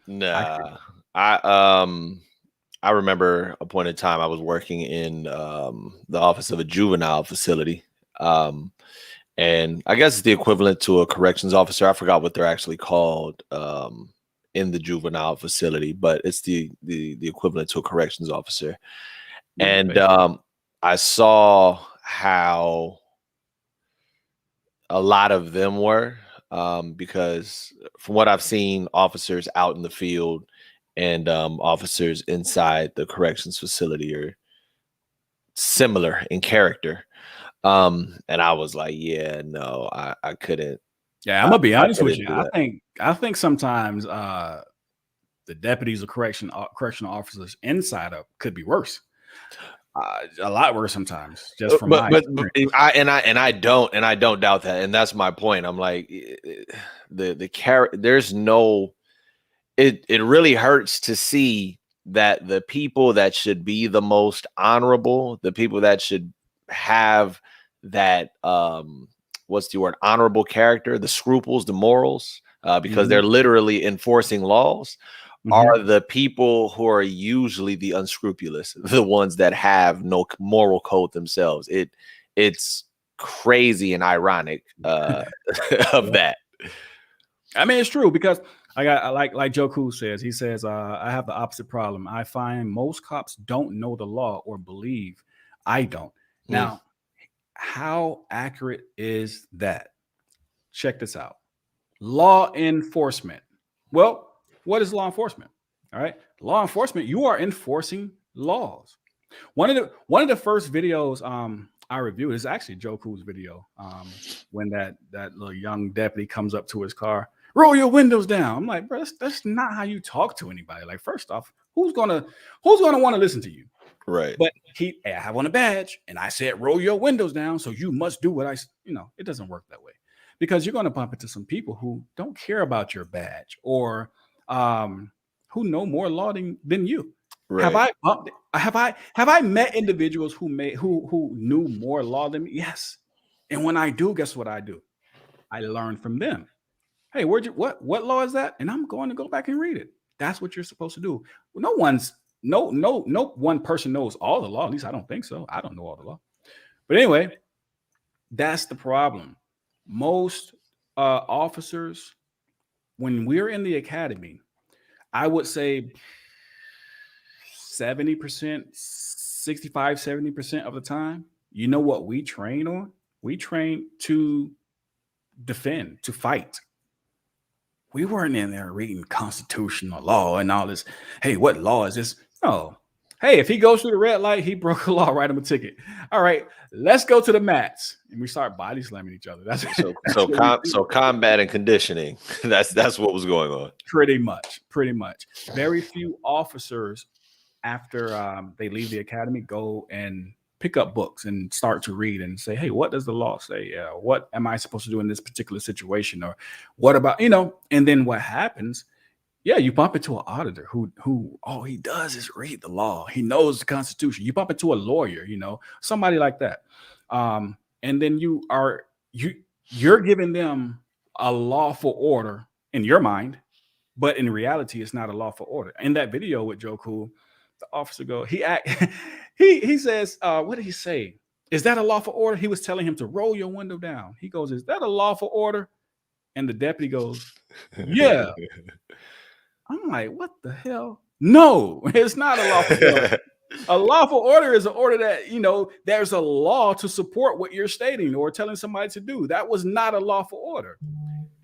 Nah, I remember a point in time I was working in the office of a juvenile facility, and I guess it's the equivalent to a corrections officer. I forgot what they're actually called in the juvenile facility, but it's the equivalent to a corrections officer. And I saw how a lot of them were, because from what I've seen, officers out in the field and officers inside the corrections facility are similar in character. And I was like, yeah, no, I couldn't. Yeah, I'm gonna be honest with you. I think sometimes the deputies or correctional officers inside of could be worse. A lot worse sometimes. Just from I don't doubt that, and that's my point. I'm like, the character. There's no. It really hurts to see that the people that should be the most honorable, the people that should have that what's the word, honorable character, the scruples, the morals, because they're literally enforcing laws, are the people who are usually the unscrupulous, the ones that have no moral code themselves. It's crazy and ironic of that. I mean, it's true, because I got like Joe Cool says. He says, I have the opposite problem. I find most cops don't know the law or believe I don't. Now, how accurate is that? Check this out. Law enforcement. Well, what is law enforcement? All right. Law enforcement, you are enforcing laws. One of the first videos I reviewed is actually Joe Cool's video. When that little young deputy comes up to his car, roll your windows down. I'm like, bro, that's not how you talk to anybody. Like, first off, who's gonna want to listen to you? Right. But I have on a badge and I said, roll your windows down. So you must do what it doesn't work that way, because you're going to bump into some people who don't care about your badge, or who know more law than you. Right. Have I met individuals who knew more law than me? Yes. And when I do, guess what I do? I learn from them. Hey, what law is that? And I'm going to go back and read it. That's what you're supposed to do. No one person knows all the law. At least I don't think so. I don't know all the law. But anyway, that's the problem. Most officers, when we're in the academy, I would say 70%, 65, 70% of the time, you know what we train on? We train to defend, to fight. We weren't in there reading constitutional law and all this. Hey, what law is this? No. Hey, if he goes through the red light, he broke a law, write him a ticket. All right, let's go to the mats. And we start body slamming each other. That's so combat and conditioning. That's what was going on. Pretty much. Very few officers, after they leave the academy, go and pick up books and start to read and say, hey, what does the law say? What am I supposed to do in this particular situation? Or what about, and then what happens? Yeah, you bump into an auditor who all he does is read the law. He knows the Constitution. You bump into a lawyer, somebody like that. And then you're giving them a lawful order in your mind, but in reality, it's not a lawful order. In that video with Joe Cool, the officer he says, what did he say? Is that a lawful order? He was telling him to roll your window down. He goes, is that a lawful order? And the deputy goes, yeah. I'm like, what the hell? No, it's not a lawful order. A lawful order is an order that, there's a law to support what you're stating or telling somebody to do. That was not a lawful order.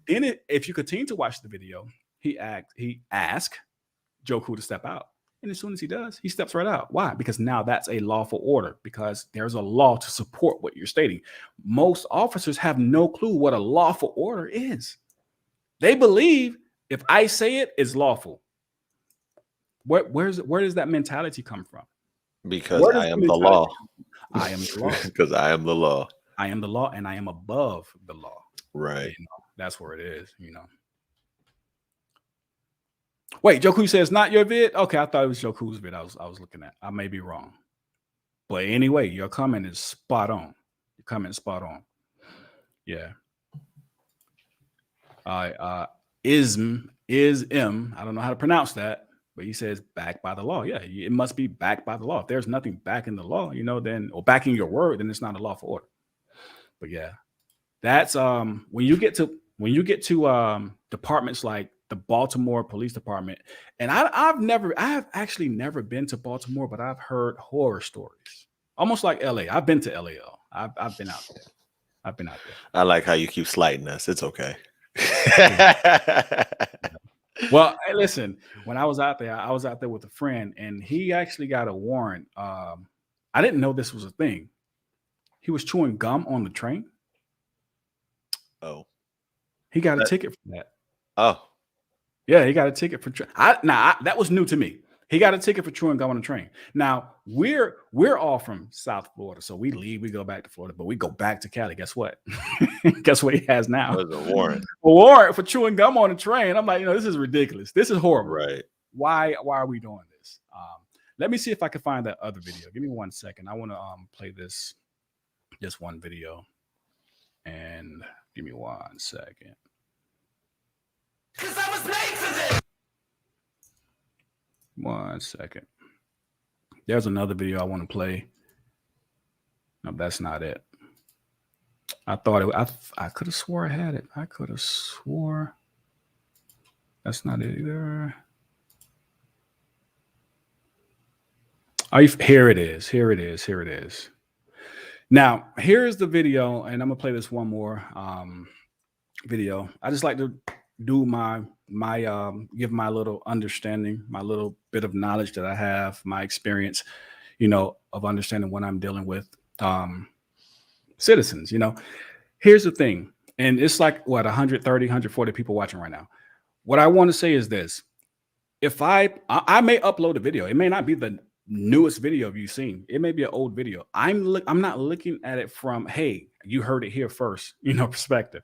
Then if you continue to watch the video, he asked Joku to step out. And as soon as he does, he steps right out. Why? Because now that's a lawful order, because there's a law to support what you're stating. Most officers have no clue what a lawful order is. They believe if I say it, it's lawful. Where does that mentality come from? Because I am the law. I am the law. Because I am the law. I am the law, and I am above the law. Right. You know, that's where it is, you know. Wait, Joku says not your vid? Okay, I thought it was Joku's vid I was looking at. I may be wrong. But anyway, your comment is spot on. Your comment is spot on. Yeah. Ism, I don't know how to pronounce that, but he says backed by the law. Yeah, it must be backed by the law. If there's nothing back in the law, you know, then, or backing your word, then it's not a lawful order. But yeah, that's when you get to departments like the Baltimore Police Department, and I have actually never been to Baltimore, but I've heard horror stories, almost like LA. I've been to LAL. I've been out there. I've been out there. I like how you keep slighting us. It's okay. Well, hey, listen, when I was out there with a friend, and he actually got a warrant. I didn't know this was a thing. He was chewing gum on the train. Oh, he got a ticket for that. Oh, yeah, he got a ticket for. That was new to me. He got a ticket for chewing gum on the train. Now we're all from South Florida, so we leave, we go back to Florida, but we go back to Cali. Guess what? Guess what he has now? That was a warrant. A warrant for chewing gum on the train. I'm like, you know, this is ridiculous. This is horrible. Right? Why are we doing this? Let me see if I can find that other video. Give me 1 second. I want to play this one video, and give me 1 second. 'Cause I was made for this. 1 second. There's another video I want to play. No, that's not it. I thought I could have swore I had it. I could have swore. That's not it either. Here it is. Here it is. Here it is. Now, here's the video, and I'm gonna play this one more video. I just like to do my give my little understanding, my little bit of knowledge that I have, my experience, you know, of understanding when I'm dealing with citizens. You know, here's the thing, and it's like what 130, 140 people watching right now. What I want to say is this: if I may upload a video, it may not be the newest video you've seen. It may be an old video. I'm not looking at it from, hey, you heard it here first, you know, perspective.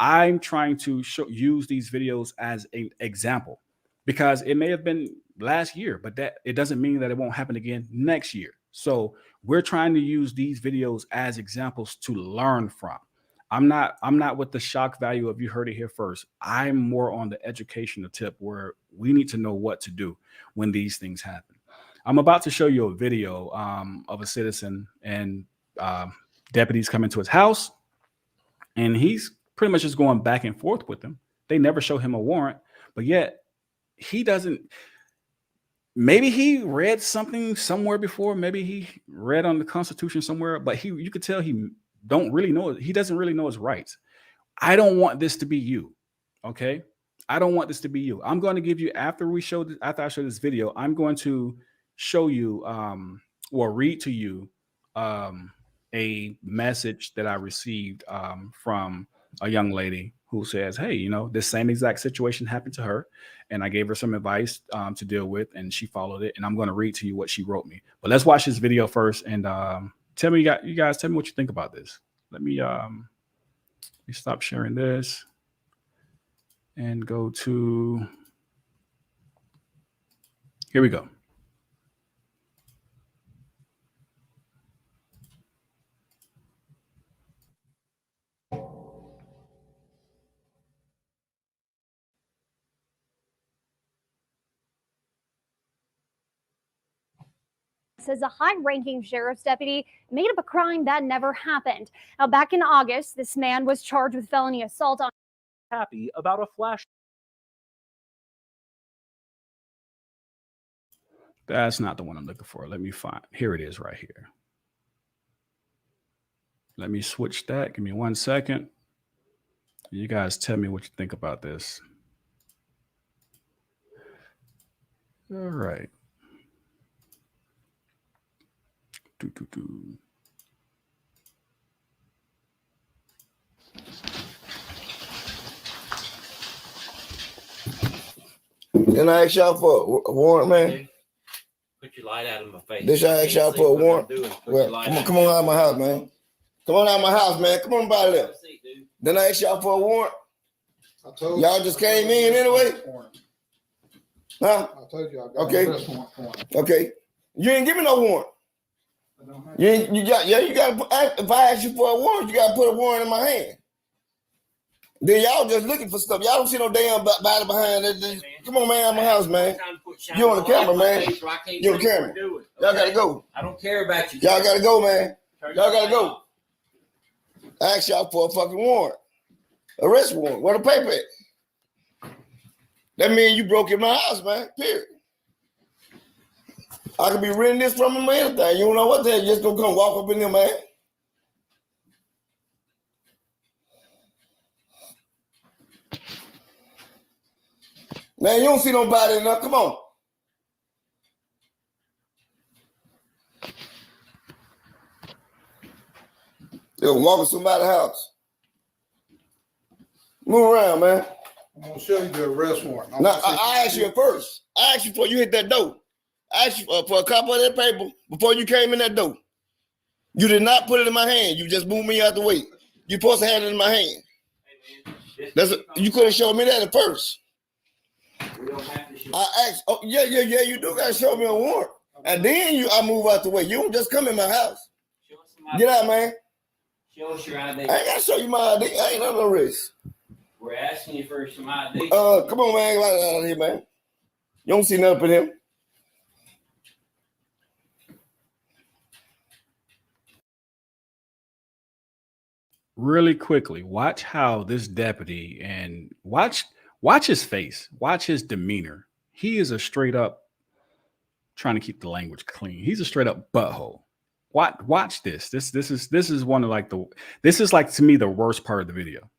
I'm trying to use these videos as an example, because it may have been last year, but that it doesn't mean that it won't happen again next year. So we're trying to use these videos as examples to learn from. I'm not with the shock value of you heard it here first. I'm more on the educational tip where we need to know what to do when these things happen. I'm about to show you a video of a citizen, and deputies come into his house, and he's pretty much just going back and forth with them. They never show him a warrant, but yet he doesn't. Maybe he read something somewhere before. Maybe he read on the Constitution somewhere, but you could tell he don't really know. He doesn't really know his rights. I don't want this to be you. Okay. I don't want this to be you. I'm going to give you, after I show this video, I'm going to show you or read to you a message that I received from a young lady who says, hey, you know, this same exact situation happened to her, and I gave her some advice to deal with, and she followed it. And I'm going to read to you what she wrote me. But let's watch this video first, and tell me, you guys tell me what you think about this. Let me stop sharing this and go to, here we go. Says a high-ranking sheriff's deputy made up a crime that never happened. Now, back in August, this man was charged with felony assault on. Happy about a flash. That's not the one I'm looking for. Let me find. Here it is right here. Let me switch that. Give me 1 second. You guys tell me what you think about this. All right. Do. Can I ask y'all for a warrant, man? Put your light out of my face. Did y'all ask y'all for a warrant? Well, come on out of my house, man. Come on out of my house, man. Come on by there. Then I asked y'all for a warrant. Y'all just came in anyway? Huh? I told you I got a arrest warrant for him. Okay. You ain't give me no warrant. You got if I ask you for a warrant, you gotta put a warrant in my hand. Then y'all just looking for stuff. Y'all don't see no damn body behind it. Come on, man, out of my house, man. You on the camera, man. You on the camera. Y'all gotta go. I don't care about you. Y'all gotta go, man. Y'all gotta go. I asked y'all for a fucking warrant. Arrest warrant. Where the paper at? That means you broke in my house, man. Period. I could be renting this from him or anything. You don't know what the hell. You just gonna come walk up in there, man. Man, you don't see nobody enough. Come on. You're walking somebody's house. Move around, man. I'm gonna show you the arrest warrant. Now, I asked you at first. I asked you before you hit that door. I asked you for a copy of that paper before you came in that door. You did not put it in my hand. You just moved me out the way. You're supposed to have it in my hand. You could have showed me that at first. I asked, oh, yeah, you do gotta show me a warrant. And then I move out the way. You don't just come in my house. Get out, man. Show us your ID. I ain't gotta show you my ID. I ain't on no risk. We're asking you for some ID. Come on, man. Get out of here, man. You don't see nothing in him. Really quickly, watch how this deputy and watch his face, watch his demeanor. He is a straight up trying to keep the language clean. He's a straight up butthole. Watch this. This is one of like this is like to me the worst part of the video.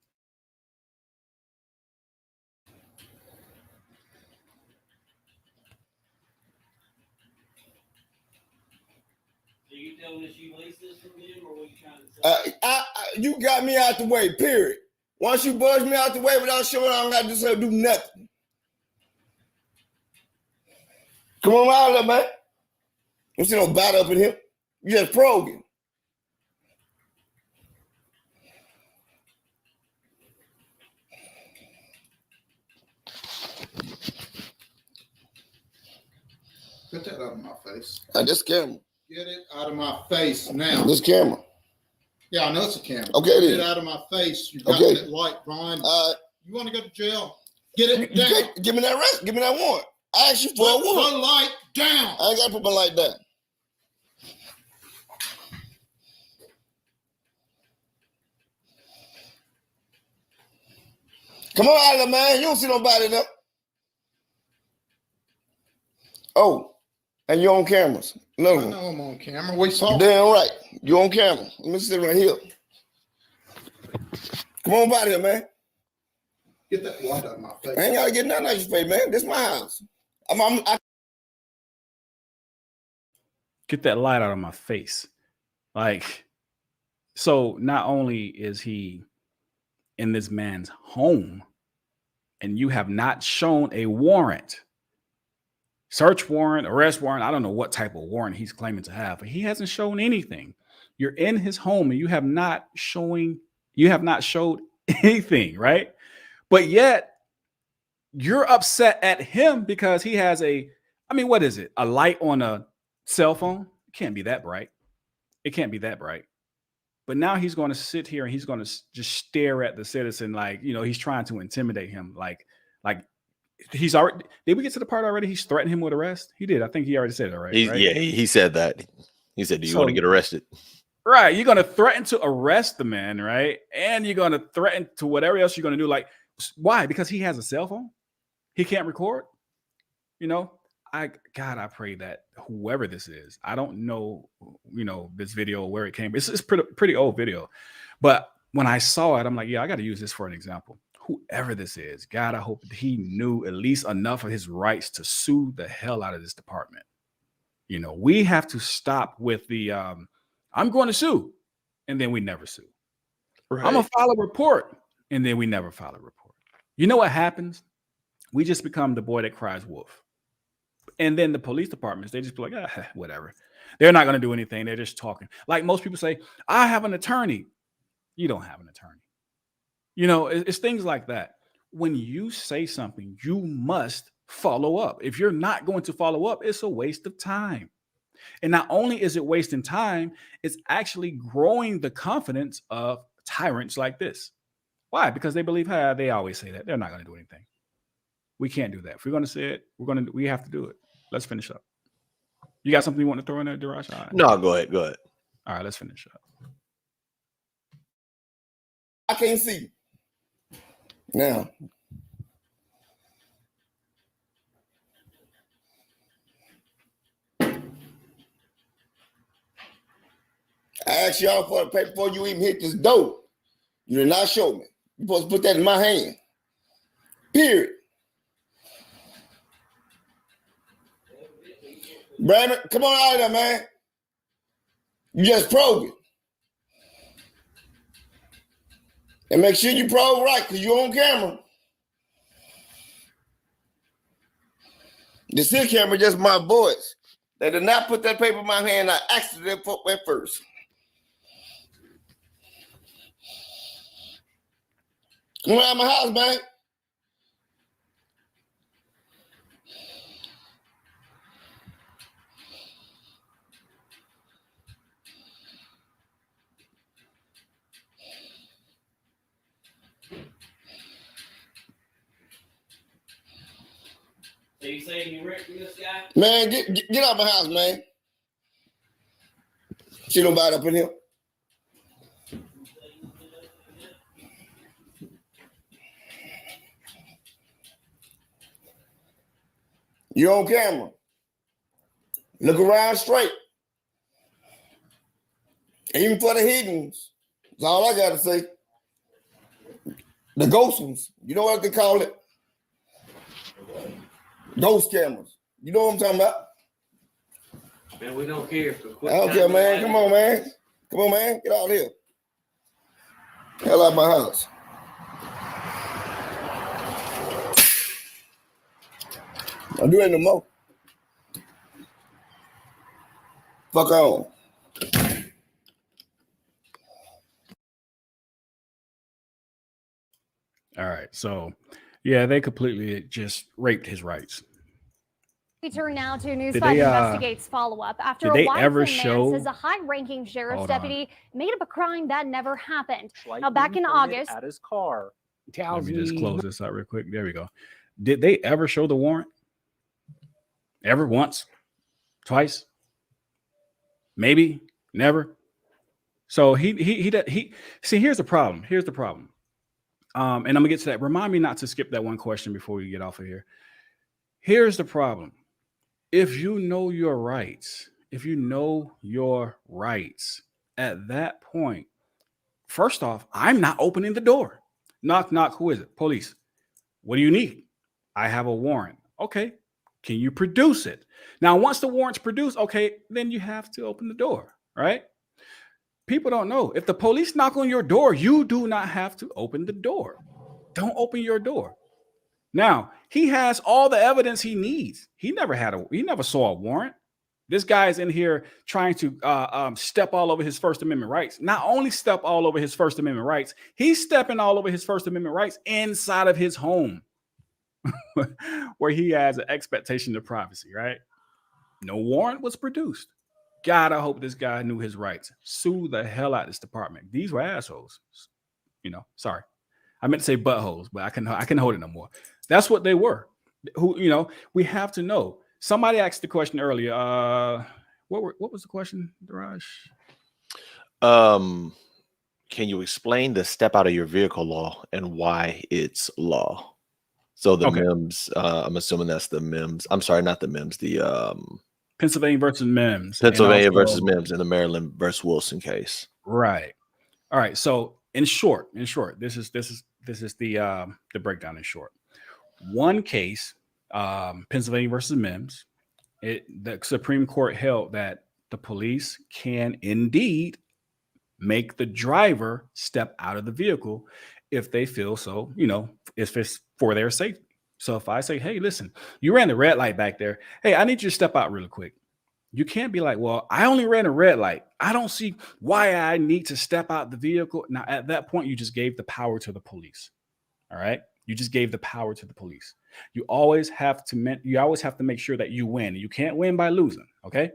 You telling us you leased this from him, or what you trying to say? You got me out the way, period. Once you buzz me out the way without showing, I don't got to do nothing. Come on out of there, man. You see no bite up in here. You just probing. Get that out of my face. This camera. Get it out of my face now. This camera. Yeah, I know it's a camera. Okay, get then. It out of my face. You got that light, Brian. You want to go to jail? Get it down. Give me that rest. Give me that warrant. I asked you for a warrant. Put the light down. I ain't got to put my light down. Come on out of there, man. You don't see nobody there. Oh, and you're on cameras. No, I know I'm on camera. We saw. Damn right. You're on camera. Let me sit right here. Come on out here, man. Get that light out of my face. I ain't got to get nothing out of your face, man. This is my house. Get that light out of my face. Like, so not only is he in this man's home and you have not shown a warrant, search warrant, arrest warrant, I don't know what type of warrant he's claiming to have, but he hasn't shown anything. You're in his home and you have not showed anything, right? But yet you're upset at him because he has what is it? A light on a cell phone? It can't be that bright. It can't be that bright. But now he's going to sit here and he's going to just stare at the citizen like, he's trying to intimidate him. Like he's already, did we get to the part already? He's threatened him with arrest. He did. I think he already said it, right? Yeah, he said that. He said, do you want to get arrested? Right. You're going to threaten to arrest the man, right? And you're going to threaten to whatever else you're going to do. Like, why? Because he has a cell phone? He can't record? I pray that whoever this is, I don't know, this video, where it came. It's pretty old video. But when I saw it, I'm like, yeah, I got to use this for an example. whoever this is, God, I hope he knew at least enough of his rights to sue the hell out of this department. You know, we have to stop with the I'm going to sue, and then we never sue. Right. I'm gonna file a report, and then we never file a report. You know what happens? We just become the boy that cries wolf. And then the police departments, they just be like, whatever. They're not gonna do anything. They're just talking. Like most people say, I have an attorney. You don't have an attorney. You know, it's things like that. When you say something, you must follow up. If you're not going to follow up, it's a waste of time. And not only is it wasting time, it's actually growing the confidence of tyrants like this. Why? Because they believe, they always say that. They're not going to do anything. We can't do that. If we're going to say it, we have to do it. Let's finish up. You got something you want to throw in there, Darash? No, go ahead. Go ahead. All right, let's finish up. I can't see. Now, I asked y'all for the paper before you even hit this door. You did not show me. You're supposed to put that in my hand. Period. Brandon, come on out of there, man. You just probe it. And make sure you probe right, because you're on camera. The still camera just my voice. They did not put that paper in my hand. I accidentally put that first. Come around my house, man. So you saying you rent from this guy? Man, get out my house, man. See nobody up in here. You're on camera. Look around straight. Even for the hiddens. That's all I got to say. The ghost ones. You know what they call it? Ghost cameras. You know what I'm talking about? Man, we don't care. I don't care, man. Come on, man. Come on, man. Get out of here. Hell out of my house. I'll do it no more. Fuck on. All right. So, yeah, they completely just raped his rights. We turn now to News Did 5 they, investigates follow-up after did a they Wyoming ever man show- says a high-ranking sheriff's Hold on. deputy made up a crime that never happened. Like Now, back in permit August, at his car. Let me just close this out real quick. There we go. Did they ever show the warrant? Ever? Once? Twice? Maybe? Never? So he see, here's the problem. Here's the problem. And I'm gonna get to that. Remind me not to skip that one question before we get off of here. Here's the problem. If you know your rights, at that point, first off, I'm not opening the door. Knock, knock. Who is it? Police. What do you need? I have a warrant. Okay. Can you produce it? Now, once the warrant's produced, okay, then you have to open the door, right? People don't know. If the police knock on your door, you do not have to open the door. Don't open your door. Now, he has all the evidence he needs. He never saw a warrant. This guy is in here trying to step all over his First Amendment rights. Not only step all over his First Amendment rights, he's stepping all over his First Amendment rights inside of his home where he has an expectation of privacy, right? No warrant was produced. God, I hope this guy knew his rights. Sue the hell out of this department. These were assholes. Sorry. I meant to say buttholes, but I can hold it no more. That's what they were. We have to know. Somebody asked the question earlier. What was the question, Daraj? Can you explain the step out of your vehicle law and why it's law? So the MEMS, I'm assuming that's the MEMS. I'm sorry, not the MEMS. The Pennsylvania versus MEMS. Pennsylvania versus MEMS in the Maryland versus Wilson case. Right. All right. So in short, this is This is the breakdown in short. One case, Pennsylvania versus Mims, the Supreme Court held that the police can indeed make the driver step out of the vehicle if they feel so, if it's for their safety. So if I say, hey, listen, you ran the red light back there. Hey, I need you to step out really quick. You can't be like, well, I only ran a red light. I don't see why I need to step out the vehicle. Now, at that point, you just gave the power to the police. All right. You just gave the power to the police. You always have to make sure that you win. You can't win by losing. Okay.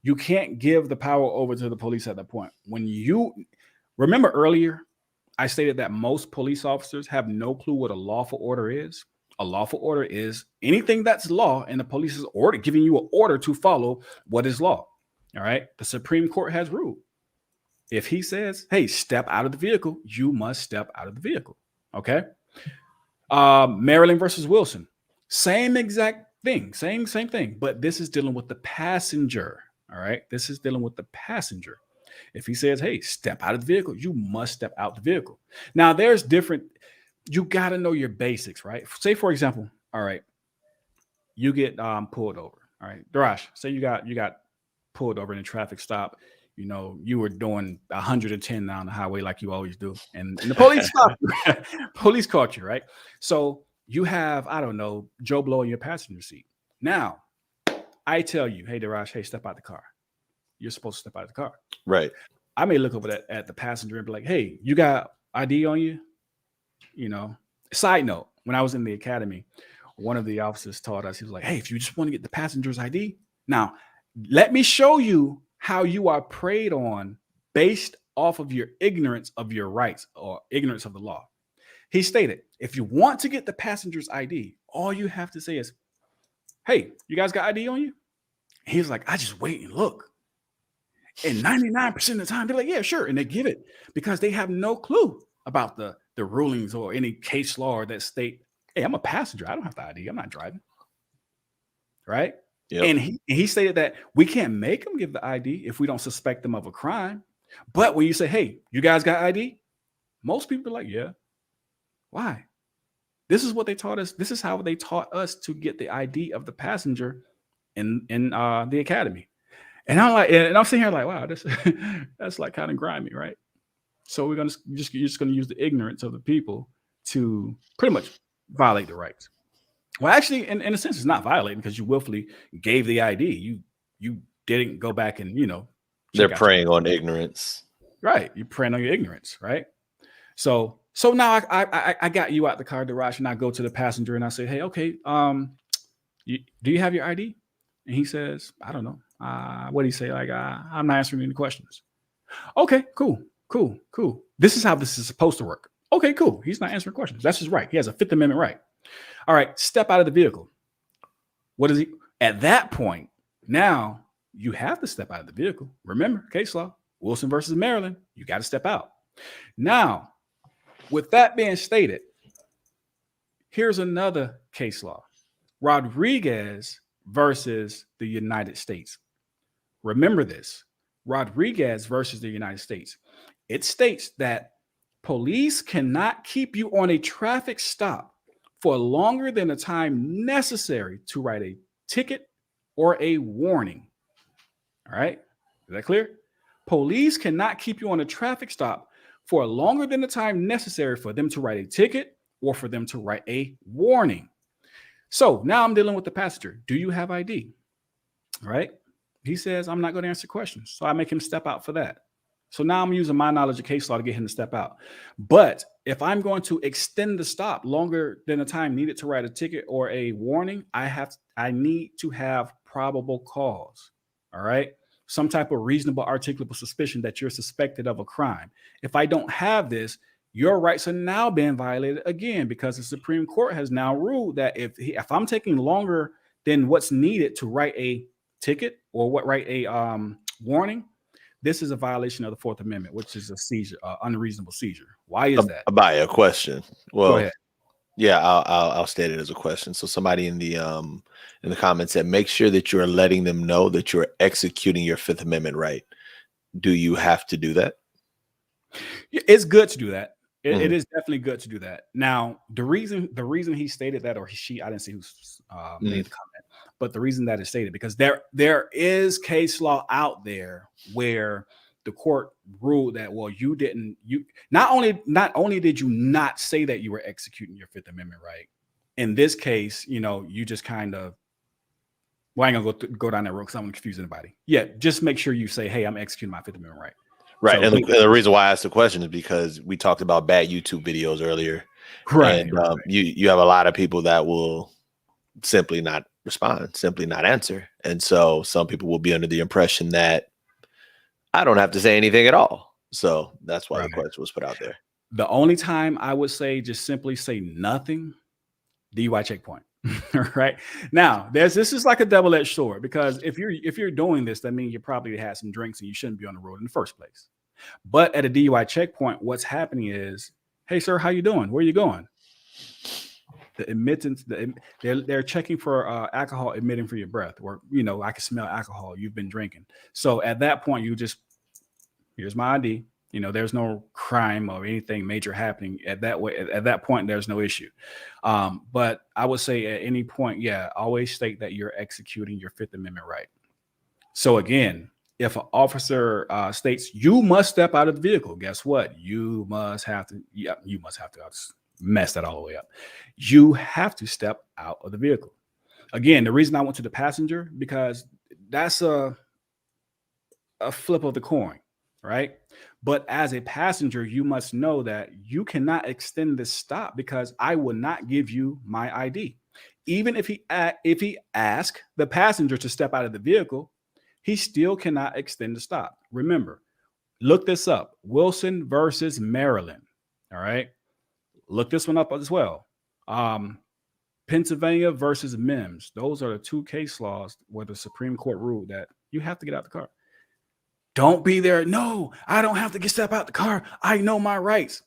You can't give the power over to the police at that point. When you remember earlier, I stated that most police officers have no clue what a lawful order is. A lawful order is anything that's law, and the police is giving you an order to follow what is law. All right. The Supreme Court has ruled. If he says, hey, step out of the vehicle, you must step out of the vehicle. Okay. Maryland versus Wilson. Same exact thing. Same thing. But this is dealing with the passenger. All right. This is dealing with the passenger. If he says, hey, step out of the vehicle, you must step out the vehicle. Now, there's different. You got to know your basics, right? Say, for example, all right, you get pulled over. All right, Darash, say you got pulled over in a traffic stop. You were doing 110 down the highway like you always do, and the police stopped you. Police caught you, right? So you have, I don't know, Joe Blow in your passenger seat. Now, I tell you, hey, Darash, hey, step out the car. You're supposed to step out of the car. Right. I may look over at the passenger and be like, hey, you got ID on you? Side note, when I was in the academy, one of the officers taught us, he was like, hey, if you just want to get the passenger's ID, now let me show you how you are preyed on based off of your ignorance of your rights or ignorance of the law. He stated, if you want to get the passenger's ID, all you have to say is, hey, you guys got ID on you? He's like, I just wait and look. And 99% of the time, they're like, yeah, sure. And they give it because they have no clue about the rulings or any case law that state, hey, I'm a passenger. I don't have the ID. I'm not driving. Right. Yep. And he stated that we can't make them give the ID if we don't suspect them of a crime. But when you say, hey, you guys got ID? Most people are like, yeah. Why? This is what they taught us. This is how they taught us to get the ID of the passenger in the academy. And I'm sitting here like, wow, that's like kind of grimy, right? So you're just gonna use the ignorance of the people to pretty much violate the rights. Well, actually, in a sense, it's not violating because you willfully gave the ID. You didn't go back and they're preying on ignorance. Right. You're preying on your ignorance, right? So now I got you out the car, Darash, and I go to the passenger and I say, hey, okay, do you have your ID? And he says, I don't know. What do you say? Like, I'm not answering any questions. Okay, cool. This is how this is supposed to work. Okay, cool. He's not answering questions. That's his right. He has a Fifth Amendment right. All right, step out of the vehicle. What is he? At that point, now you have to step out of the vehicle. Remember, case law, Wilson versus Maryland, you got to step out. Now, with that being stated, here's another case law. Rodriguez versus the United States. Remember this. Rodriguez versus the United States. It states that police cannot keep you on a traffic stop for longer than the time necessary to write a ticket or a warning. All right. Is that clear? Police cannot keep you on a traffic stop for longer than the time necessary for them to write a ticket or for them to write a warning. So now I'm dealing with the passenger. Do you have ID? All right. He says, I'm not going to answer questions. So I make him step out for that. So now I'm using my knowledge of case law to get him to step out. But if I'm going to extend the stop longer than the time needed to write a ticket or a warning, I need to have probable cause. All right. Some type of reasonable articulable suspicion that you're suspected of a crime. If I don't have this, your rights are now being violated again, because the Supreme Court has now ruled that if I'm taking longer than what's needed to write a ticket or write a warning, this is a violation of the Fourth Amendment, which is a seizure, unreasonable seizure. Why is that? By a question. Well, go ahead. Yeah, I'll state it as a question. So somebody in the comments said, make sure that you're letting them know that you're executing your Fifth Amendment right. Do you have to do that? It's good to do that. It is definitely good to do that. Now, the reason he stated that, or she, I didn't see who made the comment, but the reason that is stated because there is case law out there where the court ruled that, well, you not only did you not say that you were executing your Fifth Amendment right. In this case, you just kind of, well, I ain't gonna go down that road because I'm gonna confuse anybody. Yeah, just make sure you say, hey, I'm executing my Fifth Amendment right. Right. So, And the reason why I asked the question is because we talked about bad YouTube videos earlier. Right. And you have a lot of people that will simply not respond, simply not answer. And so some people will be under the impression that I don't have to say anything at all. So that's why the question was put out there. The only time I would say just simply say nothing, DUI checkpoint. Right now, this is like a double-edged sword because if you're doing this, that means you probably had some drinks and you shouldn't be on the road in the first place. But at a DUI checkpoint, what's happening is, hey, sir, how you doing? Where are you going? The admittance, they're checking for alcohol emitting for your breath, or I can smell alcohol. You've been drinking. So at that point, you just, here's my ID. There's no crime or anything major happening at that point. There's no issue. But I would say at any point, always state that you're executing your Fifth Amendment right. So again, if an officer states you must step out of the vehicle, guess what? You must have to. Yeah, you must have to. I'll just mess that all the way up. You have to step out of the vehicle. Again, the reason I went to the passenger because that's a flip of the coin, right? But as a passenger, you must know that you cannot extend this stop because I will not give you my ID. Even if he asks the passenger to step out of the vehicle, he still cannot extend the stop. Remember, look this up. Wilson versus Maryland. All right. Look this one up as well. Pennsylvania versus Mims. Those are the two case laws where the Supreme Court ruled that you have to get out the car. Don't be there. No, I don't have to step out the car. I know my rights.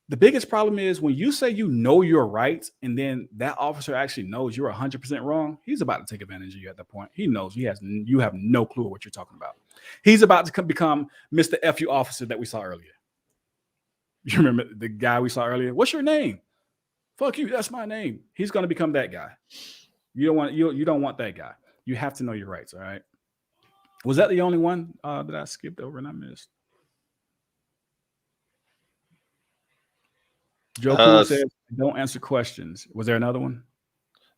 The biggest problem is when you say you know your rights and then that officer actually knows you're 100% wrong, he's about to take advantage of you at that point. He knows you have no clue what you're talking about. He's about to become Mr. FU officer that we saw earlier. You remember the guy we saw earlier? What's your name? Fuck you. That's my name. He's going to become that guy. You don't want that guy. You have to know your rights. All right. Was that the only one that I skipped over and I missed? Joe Cool says, don't answer questions. Was there another one?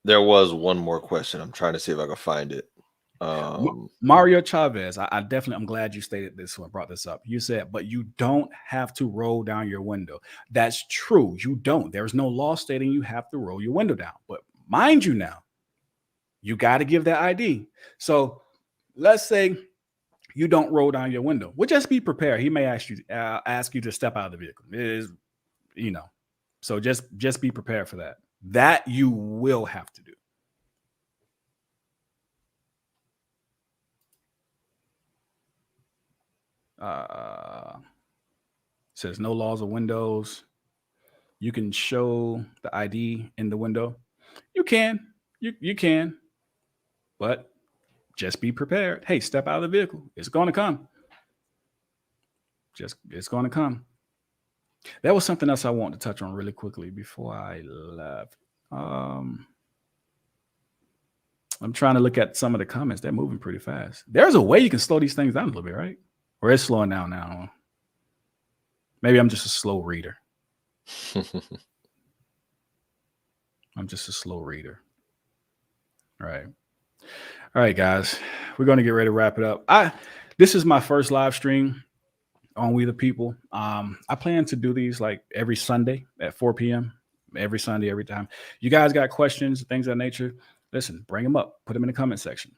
There was one more question. I'm trying to see if I can find it. Mario Chavez, I'm glad you stated this one, brought this up. You said, but you don't have to roll down your window. That's true. You don't. There's no law stating you have to roll your window down. But mind you now, you got to give that ID. So let's say you don't roll down your window. Well, just be prepared. He may ask you to step out of the vehicle. It is, so just be prepared for that. That you will have to do. Says no laws of windows. You can show the ID in the window. You can, but just be prepared. Hey, step out of the vehicle. It's going to come. It's going to come. That was something else I want to touch on really quickly before I left. I'm trying to look at some of the comments. They're moving pretty fast. There's a way you can slow these things down a little bit, right? Or it's slowing down now. Maybe I'm just a slow reader. I'm just a slow reader. All right, guys. We're going to get ready to wrap it up. This is my first live stream on We the People. I plan to do these like every Sunday at 4 p.m. Every Sunday, every time. You guys got questions, things of that nature, listen, bring them up. Put them in the comment section.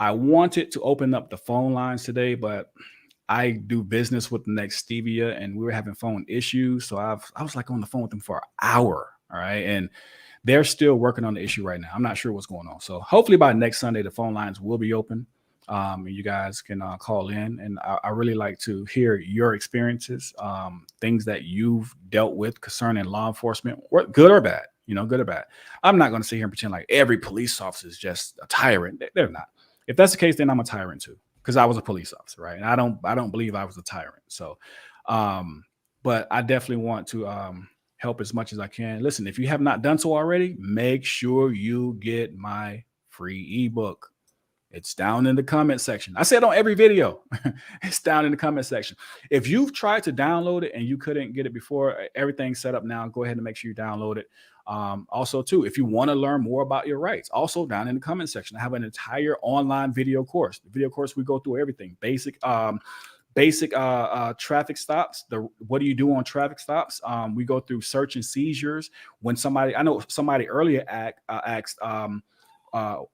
I wanted to open up the phone lines today, but I do business with the next Stevia and we were having phone issues. So I was like on the phone with them for an hour. All right. And they're still working on the issue right now. I'm not sure what's going on. So hopefully by next Sunday, the phone lines will be open. And you guys can call in. And I really like to hear your experiences, things that you've dealt with concerning law enforcement, good or bad, good or bad. I'm not going to sit here and pretend like every police officer is just a tyrant. They're not. If that's the case, then I'm a tyrant too, because I was a police officer, right? And I don't believe I was a tyrant. So but I definitely want to help as much as I can. Listen, if you have not done so already, make sure you get my free ebook. It's down in the comment section. I said on every video, it's down in the comment section. If you've tried to download it and you couldn't get it before, everything's set up now. Go ahead and make sure you download it. Also, too, if you want to learn more about your rights, also down in the comment section, I have an entire online video course. The video course, we go through everything. Basic traffic stops. What do you do on traffic stops? We go through search and seizures. When somebody, I know somebody earlier asked,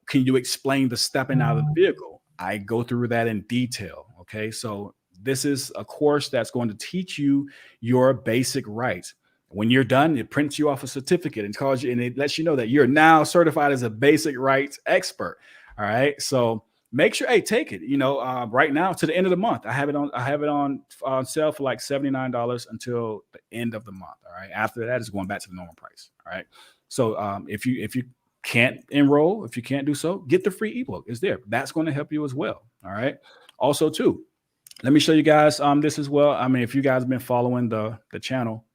can you explain the stepping out of the vehicle? I go through that in detail. Okay, so this is a course that's going to teach you your basic rights. When you're done, it prints you off a certificate and calls you, and it lets you know that you're now certified as a basic rights expert. All right, so make sure, hey, take it. You know, right now to the end of the month, I have it on sale for like $79 until the end of the month. All right, after that, it's going back to the normal price. All right, so if you can't enroll, if you can't do so, get the free ebook. It's there. That's going to help you as well. All right. Also, too, let me show you guys this as well. I mean, if you guys have been following the channel,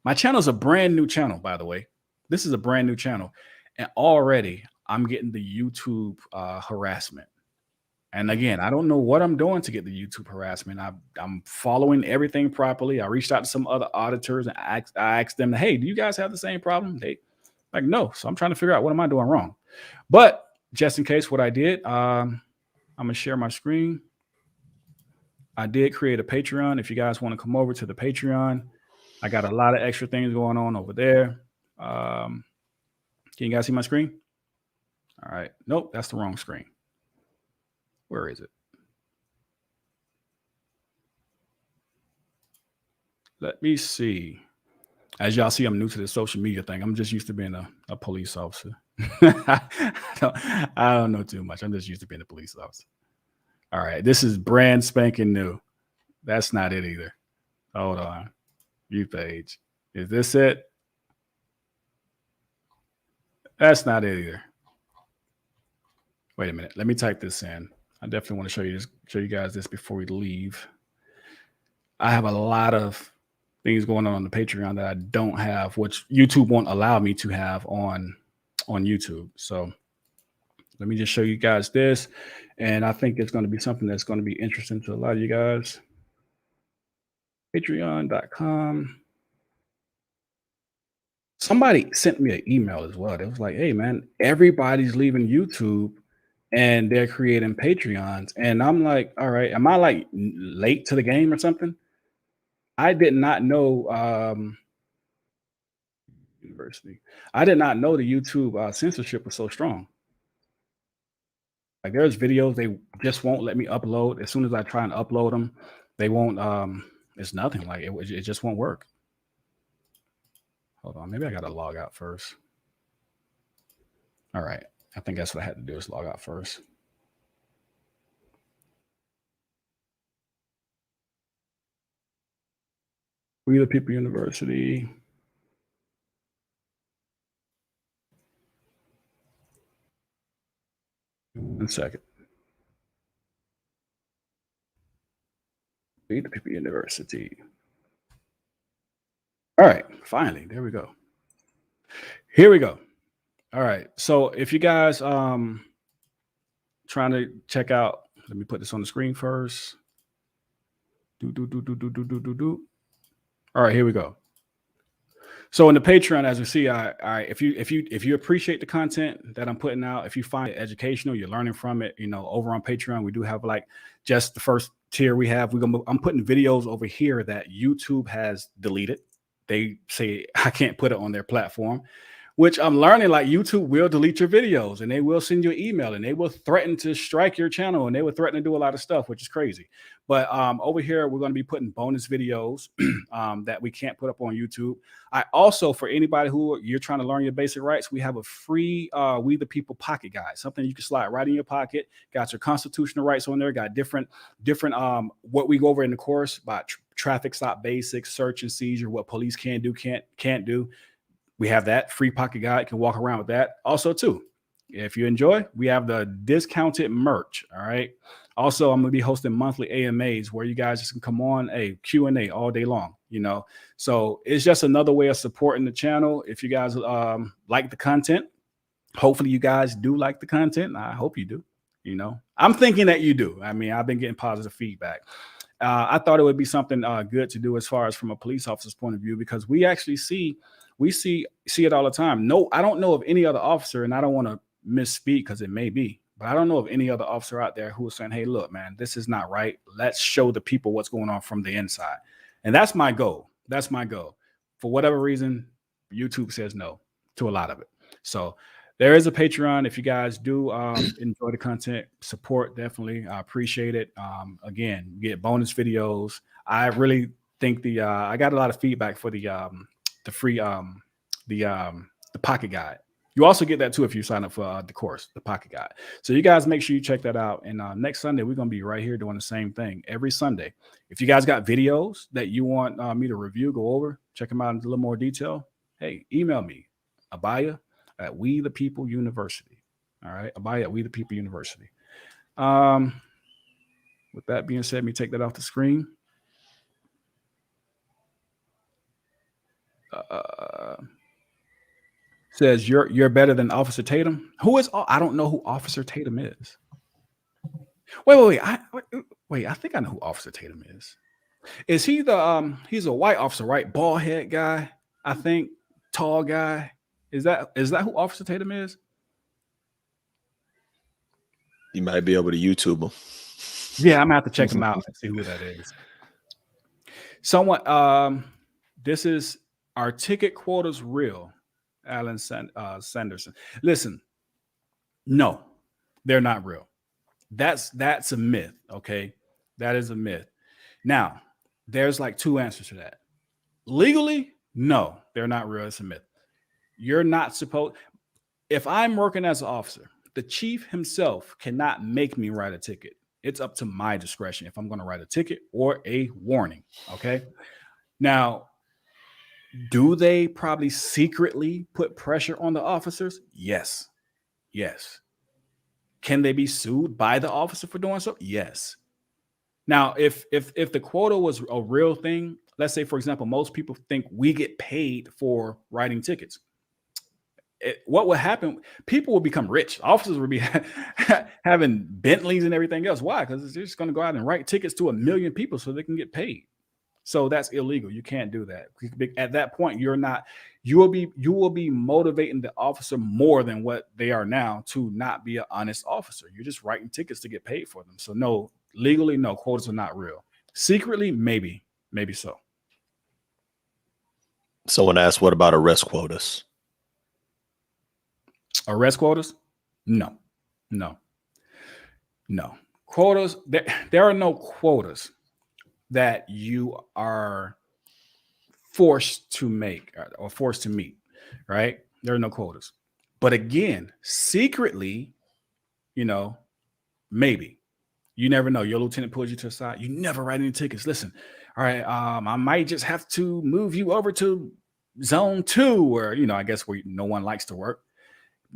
my channel is a brand new channel, by the way. This is a brand new channel, and already I'm getting the YouTube harassment. And again, I don't know what I'm doing to get the YouTube harassment. I'm following everything properly. I reached out to some other auditors and I asked them, hey, do you guys have the same problem? They like, no. So I'm trying to figure out what am I doing wrong. But just in case, what I did, I'm going to share my screen. I did create a Patreon. If you guys want to come over to the Patreon, I got a lot of extra things going on over there. Can you guys see my screen? All right. Nope, that's the wrong screen. Where is it? Let me see. As y'all see, I'm new to the social media thing. I'm just used to being a police officer. I don't know too much. I'm just used to being a police officer. All right. This is brand spanking new. That's not it either. Hold on. View page. Is this it? That's not it either. Wait a minute. Let me type this in. I definitely want to show you guys this before we leave. I have a lot of things going on the Patreon that I don't have, which YouTube won't allow me to have on YouTube. So let me just show you guys this. And I think it's going to be something that's going to be interesting to a lot of you guys. Patreon.com. Somebody sent me an email as well. It was like, hey, man, everybody's leaving YouTube and they're creating Patreons. And I'm like, all right, am I like late to the game or something? I did not know university. I did not know the YouTube censorship was so strong. Like there's videos they just won't let me upload. As soon as I try and upload them, they won't. It's nothing. Like it just won't work. Hold on, maybe I gotta log out first. All right, I think that's what I had to do is log out first. We the People University. One second. We the People University. All right, finally, there we go. Here we go. All right, so if you guys trying to check out, let me put this on the screen first. All right, here we go. So in the Patreon, as we see, if you appreciate the content that I'm putting out, if you find it educational, you're learning from it, over on Patreon, we do have like just the first tier we have. I'm putting videos over here that YouTube has deleted. They say I can't put it on their platform, which I'm learning like YouTube will delete your videos and they will send you an email and they will threaten to strike your channel and they will threaten to do a lot of stuff, which is crazy. But over here, we're going to be putting bonus videos that we can't put up on YouTube. I also, for anybody who you're trying to learn your basic rights, we have a free We the People pocket guide, something you can slide right in your pocket. Got your constitutional rights on there. Got different what we go over in the course about traffic stop basics, search and seizure, what police can do, can't do. We have that free pocket guide. You can walk around with that. Also, too, if you enjoy, we have the discounted merch. All right. Also, I'm going to be hosting monthly AMAs where you guys just can come on a Q&A all day long, you know. So it's just another way of supporting the channel. If you guys like the content, hopefully you guys do like the content. I hope you do. You know, I'm thinking that you do. I mean, I've been getting positive feedback. I thought it would be something good to do as far as from a police officer's point of view, because we actually see it all the time. No, I don't know of any other officer, and I don't want to misspeak because it may be, but I don't know of any other officer out there who is saying, hey, look, man, this is not right. Let's show the people what's going on from the inside. And that's my goal. That's my goal. For whatever reason, YouTube says no to a lot of it. So there is a Patreon. If you guys do enjoy the content, support, definitely. I appreciate it. Again, you get bonus videos. I really think I got a lot of feedback for the free the pocket guide. You also get that too if you sign up for the course, the pocket guide. So you guys make sure you check that out. And next Sunday, we're going to be right here doing the same thing every Sunday. If you guys got videos that you want me to review, go over, check them out in a little more detail. Hey, email me, Abaya at We the People University. All right, Abaya at We the People University. With that being said, let me take that off the screen. Says you're better than Officer Tatum. Who is? I don't know who Officer Tatum is. Wait. I think I know who Officer Tatum is. Is he the he's a white officer, right? Bald head guy, I think, tall guy. Is that who Officer Tatum is? You might be able to YouTube him. Yeah, I'm gonna have to check him out and see who that is. Someone, this is our ticket quotas real, Alan Sanderson. Listen, no, they're not real. That's a myth. Okay, that is a myth. Now, there's like two answers to that. Legally, no, they're not real. It's a myth. You're not supposed. If I'm working as an officer, the chief himself cannot make me write a ticket. It's up to my discretion if I'm going to write a ticket or a warning. Okay. Now, do they probably secretly put pressure on the officers? Yes. Yes. Can they be sued by the officer for doing so? Yes. Now, if the quota was a real thing, let's say, for example, most people think we get paid for writing tickets. What would happen? People will become rich. Officers will be having Bentleys and everything else. Why? Because they're just going to go out and write tickets to 1 million people so they can get paid. So that's illegal. You can't do that. At that point, you will be motivating the officer more than what they are now to not be an honest officer. You're just writing tickets to get paid for them. So no, legally, no, quotas are not real. Secretly, maybe so. Someone asked, what about arrest quotas? Arrest quotas? No. Quotas, there are no quotas that you are forced to make or forced to meet, right? There are no quotas. But again, secretly, maybe. You never know. Your lieutenant pulls you to the side. You never write any tickets. Listen, all right, I might just have to move you over to zone 2 where, I guess where no one likes to work.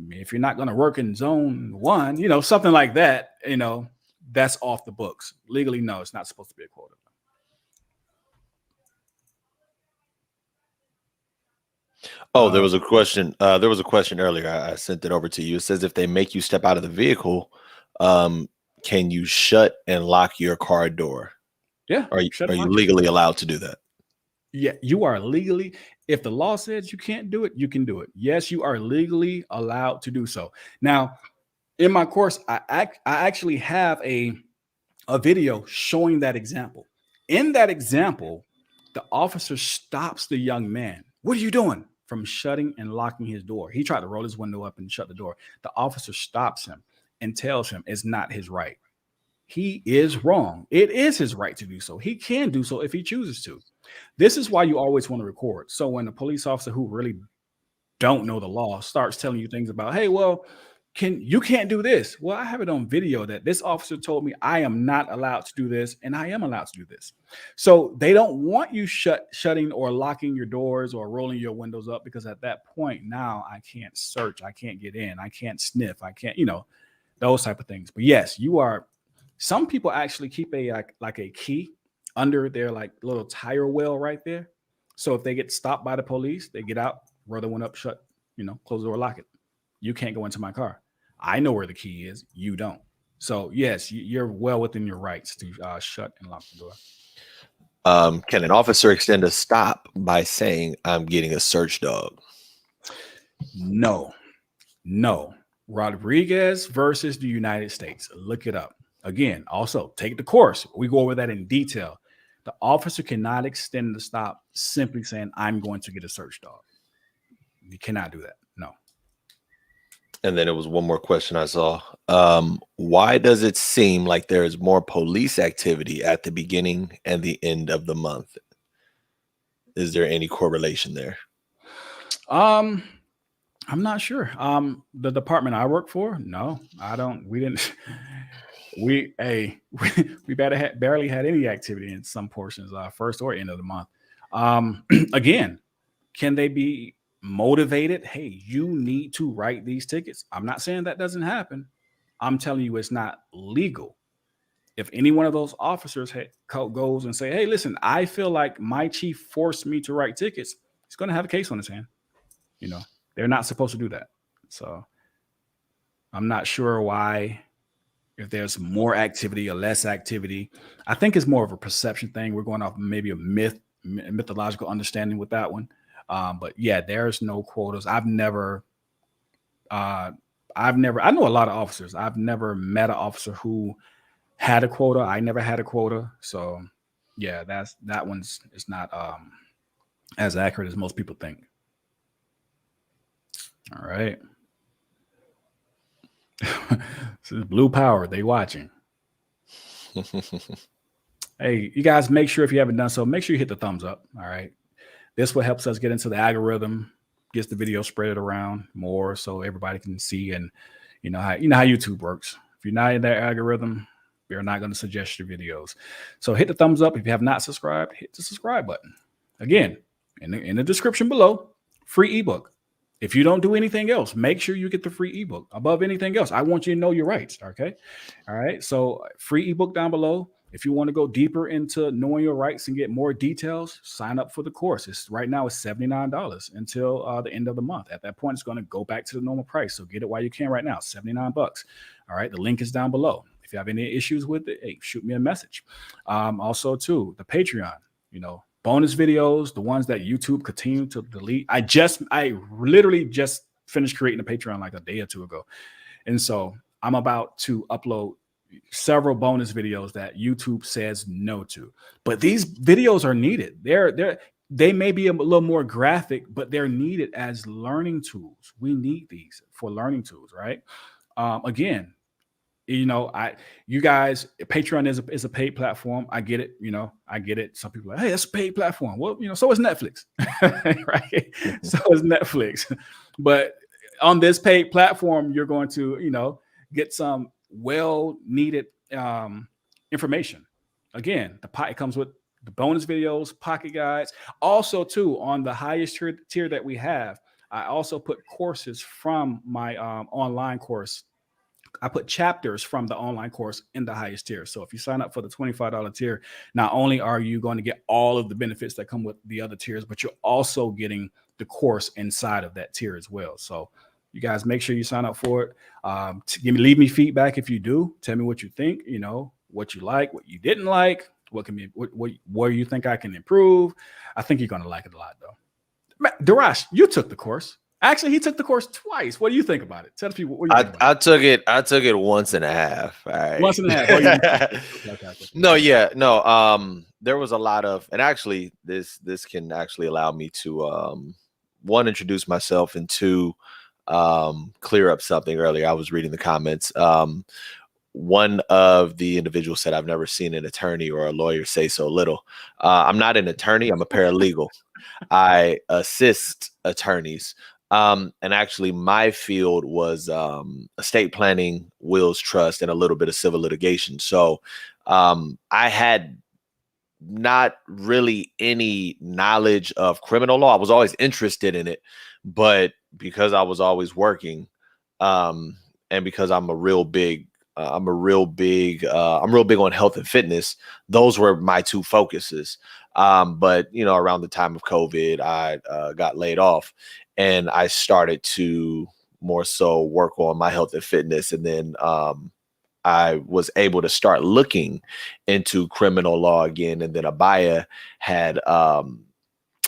If you're not going to work in zone 1, something like that, that's off the books. Legally, no, it's not supposed to be a quota. Oh, there was a question. There was a question earlier. I sent it over to you. It says, if they make you step out of the vehicle, can you shut and lock your car door? Yeah. Are you legally allowed to do that? Yeah, you are legally. If the law says you can't do it, you can do it. Yes, you are legally allowed to do so. Now, in my course, I actually have a video showing that example. In that example, the officer stops the young man. What are you doing? From shutting and locking his door. He tried to roll his window up and shut the door. The officer stops him and tells him it's not his right. He is wrong. It is his right to do so. He can do so if he chooses to. This is why you always want to record. So when a police officer who really don't know the law starts telling you things about, hey, well, you can't do this. Well, I have it on video that this officer told me I am not allowed to do this, and I am allowed to do this. So they don't want you shutting or locking your doors or rolling your windows up, because at that point now I can't search, I can't get in, I can't sniff, I can't, those type of things. But yes, you are Some people actually keep a like a key under their like little tire well right there. So if they get stopped by the police, they get out, roll the one up, shut, close the door, lock it. You can't go into my car. I know where the key is. You don't. So yes, you're well within your rights to shut and lock the door. Can an officer extend a stop by saying, I'm getting a search dog? No. Rodriguez versus the United States. Look it up. Again, also take the course. We go over that in detail. The officer cannot extend the stop simply saying, I'm going to get a search dog. You cannot do that. No. And then it was one more question I saw. Why does it seem like there is more police activity at the beginning and the end of the month? Is there any correlation there? I'm not sure. The department I work for, no, I don't. We didn't. We barely had any activity in some portions, first or end of the month. Again, can they be motivated? Hey, you need to write these tickets. I'm not saying that doesn't happen. I'm telling you, it's not legal. If any one of those officers goes and say, hey, listen, I feel like my chief forced me to write tickets, he's going to have a case on his hand. They're not supposed to do that. So I'm not sure why, if there's more activity or less activity. I think it's more of a perception thing. We're going off maybe a mythological understanding with that one. But yeah, there's no quotas. I know a lot of officers. I've never met an officer who had a quota. I never had a quota. So yeah, that one's is not as accurate as most people think. All right. This is Blue Power. They watching. Hey, you guys, make sure if you haven't done so, make sure you hit the thumbs up. All right. This will help us get into the algorithm, gets the video spread around more so everybody can see. And you know how YouTube works. If you're not in that algorithm, we're not going to suggest your videos. So hit the thumbs up. If you have not subscribed, hit the subscribe button. Again, in the description below, free ebook. If you don't do anything else, make sure you get the free ebook above anything else. I want you to know your rights. Okay. All right. So free ebook down below. If you want to go deeper into knowing your rights and get more details, sign up for the course. Right now it's $79 until the end of the month. At that point, it's going to go back to the normal price. So get it while you can right now, $79. All right. The link is down below. If you have any issues with it, hey, shoot me a message. Also too, the Patreon, bonus videos, the ones that YouTube continue to delete. I literally just finished creating a Patreon like a day or two ago. And so I'm about to upload several bonus videos that YouTube says no to. But these videos are needed. They may be a little more graphic, but they're needed as learning tools. We need these for learning tools, right? Again, you guys, Patreon is a paid platform. I get it. I get it. Some people are like, hey, that's a paid platform. Well, so is Netflix, right? So is Netflix. But on this paid platform, you're going to, get some well-needed information. Again, it comes with the bonus videos, pocket guides. Also, too, on the highest tier that we have, I also put courses from my online course. I put chapters from the online course in the highest tier. So if you sign up for the $25 tier, not only are you going to get all of the benefits that come with the other tiers, but you're also getting the course inside of that tier as well. So you guys make sure you sign up for it. Leave me feedback if you do. Tell me what you think, what you like, what you didn't like, where you think I can improve. I think you're going to like it a lot, though. Darash, you took the course. Actually, he took the course twice. What do you think about it? Tell the people what you think about it. I took it once and a half. All right. Once and a half. No. There was a lot of, and actually this can actually allow me to one, introduce myself, and two, clear up something earlier. I was reading the comments. One of the individuals said, I've never seen an attorney or a lawyer say so little. I'm not an attorney. I'm a paralegal. I assist attorneys. And actually my field was estate planning, wills, trust, and a little bit of civil litigation. So I had not really any knowledge of criminal law. I was always interested in it, but because I was always working, and because I'm a real big I'm real big on health and fitness. Those were my two focuses. But around the time of COVID, I got laid off, and I started to more so work on my health and fitness. And then I was able to start looking into criminal law again. And then Abaya had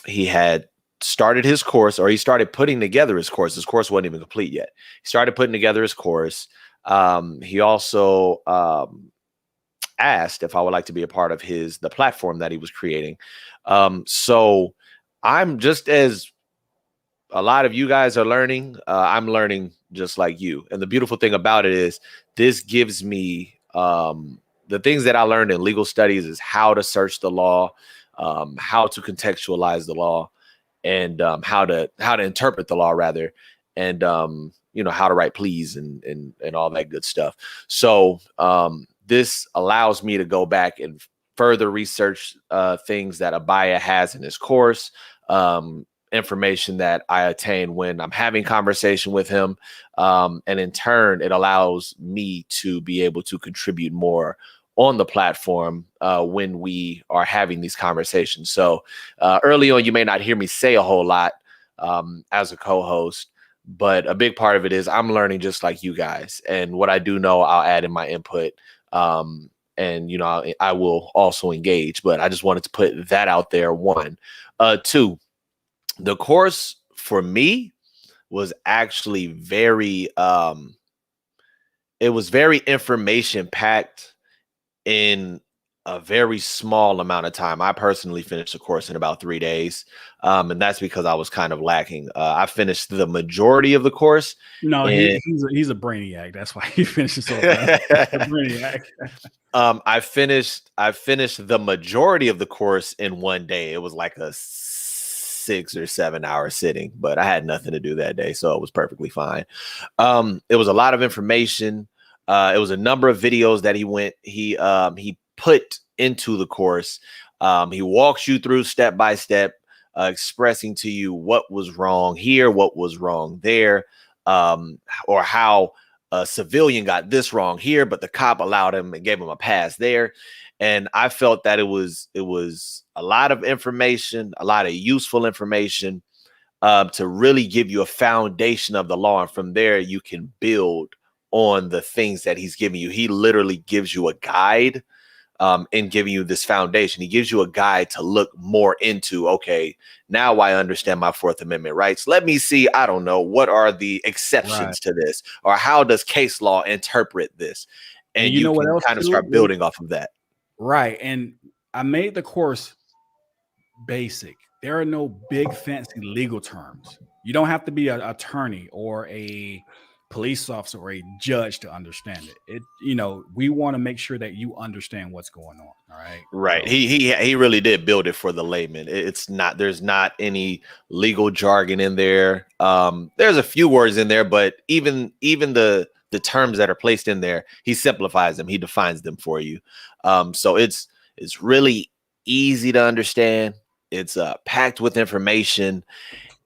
he had started his course, or he started putting together his course. His course wasn't even complete yet. He started putting together his course. He also asked if I would like to be a part of the platform that he was creating. So I'm just as a lot of you guys are learning, I'm learning just like you. And the beautiful thing about it is this gives me the things that I learned in legal studies is how to search the law, how to contextualize the law, and how to interpret the law rather, and how to write pleas and all that good stuff. So this allows me to go back and further research things that Abaya has in his course, information that I attain when I'm having conversation with him. And in turn, it allows me to be able to contribute more on the platform when we are having these conversations. So early on, you may not hear me say a whole lot as a co-host, but a big part of it is I'm learning just like you guys. And what I do know, I'll add in my input. And, I will also engage, but I just wanted to put that out there. One. Two, the course for me was actually very, it was very information packed in a very small amount of time. I personally finished the course in about 3 days. And that's because I was kind of lacking. I finished the majority of the course. No, he's a brainiac. That's why he finishes so fast. A brainiac. I finished the majority of the course in 1 day. It was like a 6 or 7 hour sitting, but I had nothing to do that day, so it was perfectly fine. It was a lot of information. It was a number of videos that he put into the course. He walks you through step by step, expressing to you what was wrong here, what was wrong there, or how a civilian got this wrong here, but the cop allowed him and gave him a pass there. And I felt that it was a lot of information, a lot of useful information to really give you a foundation of the law. And from there, you can build on the things that he's giving you. He literally gives you a guide in giving you this foundation. He gives you a guide to look more into, okay, now I understand my Fourth Amendment rights. Let me see, I don't know, what are the exceptions to this? Or how does case law interpret this? And you know what else kind of start building off of that. Right. And I made the course basic. There are no big fancy legal terms. You don't have to be an attorney or a police officer or a judge to understand it. We want to make sure that you understand what's going on. All right. Right. So, he really did build it for the layman. There's not any legal jargon in there. There's a few words in there, but even the terms that are placed in there, he simplifies them. He defines them for you. So it's really easy to understand. It's packed with information.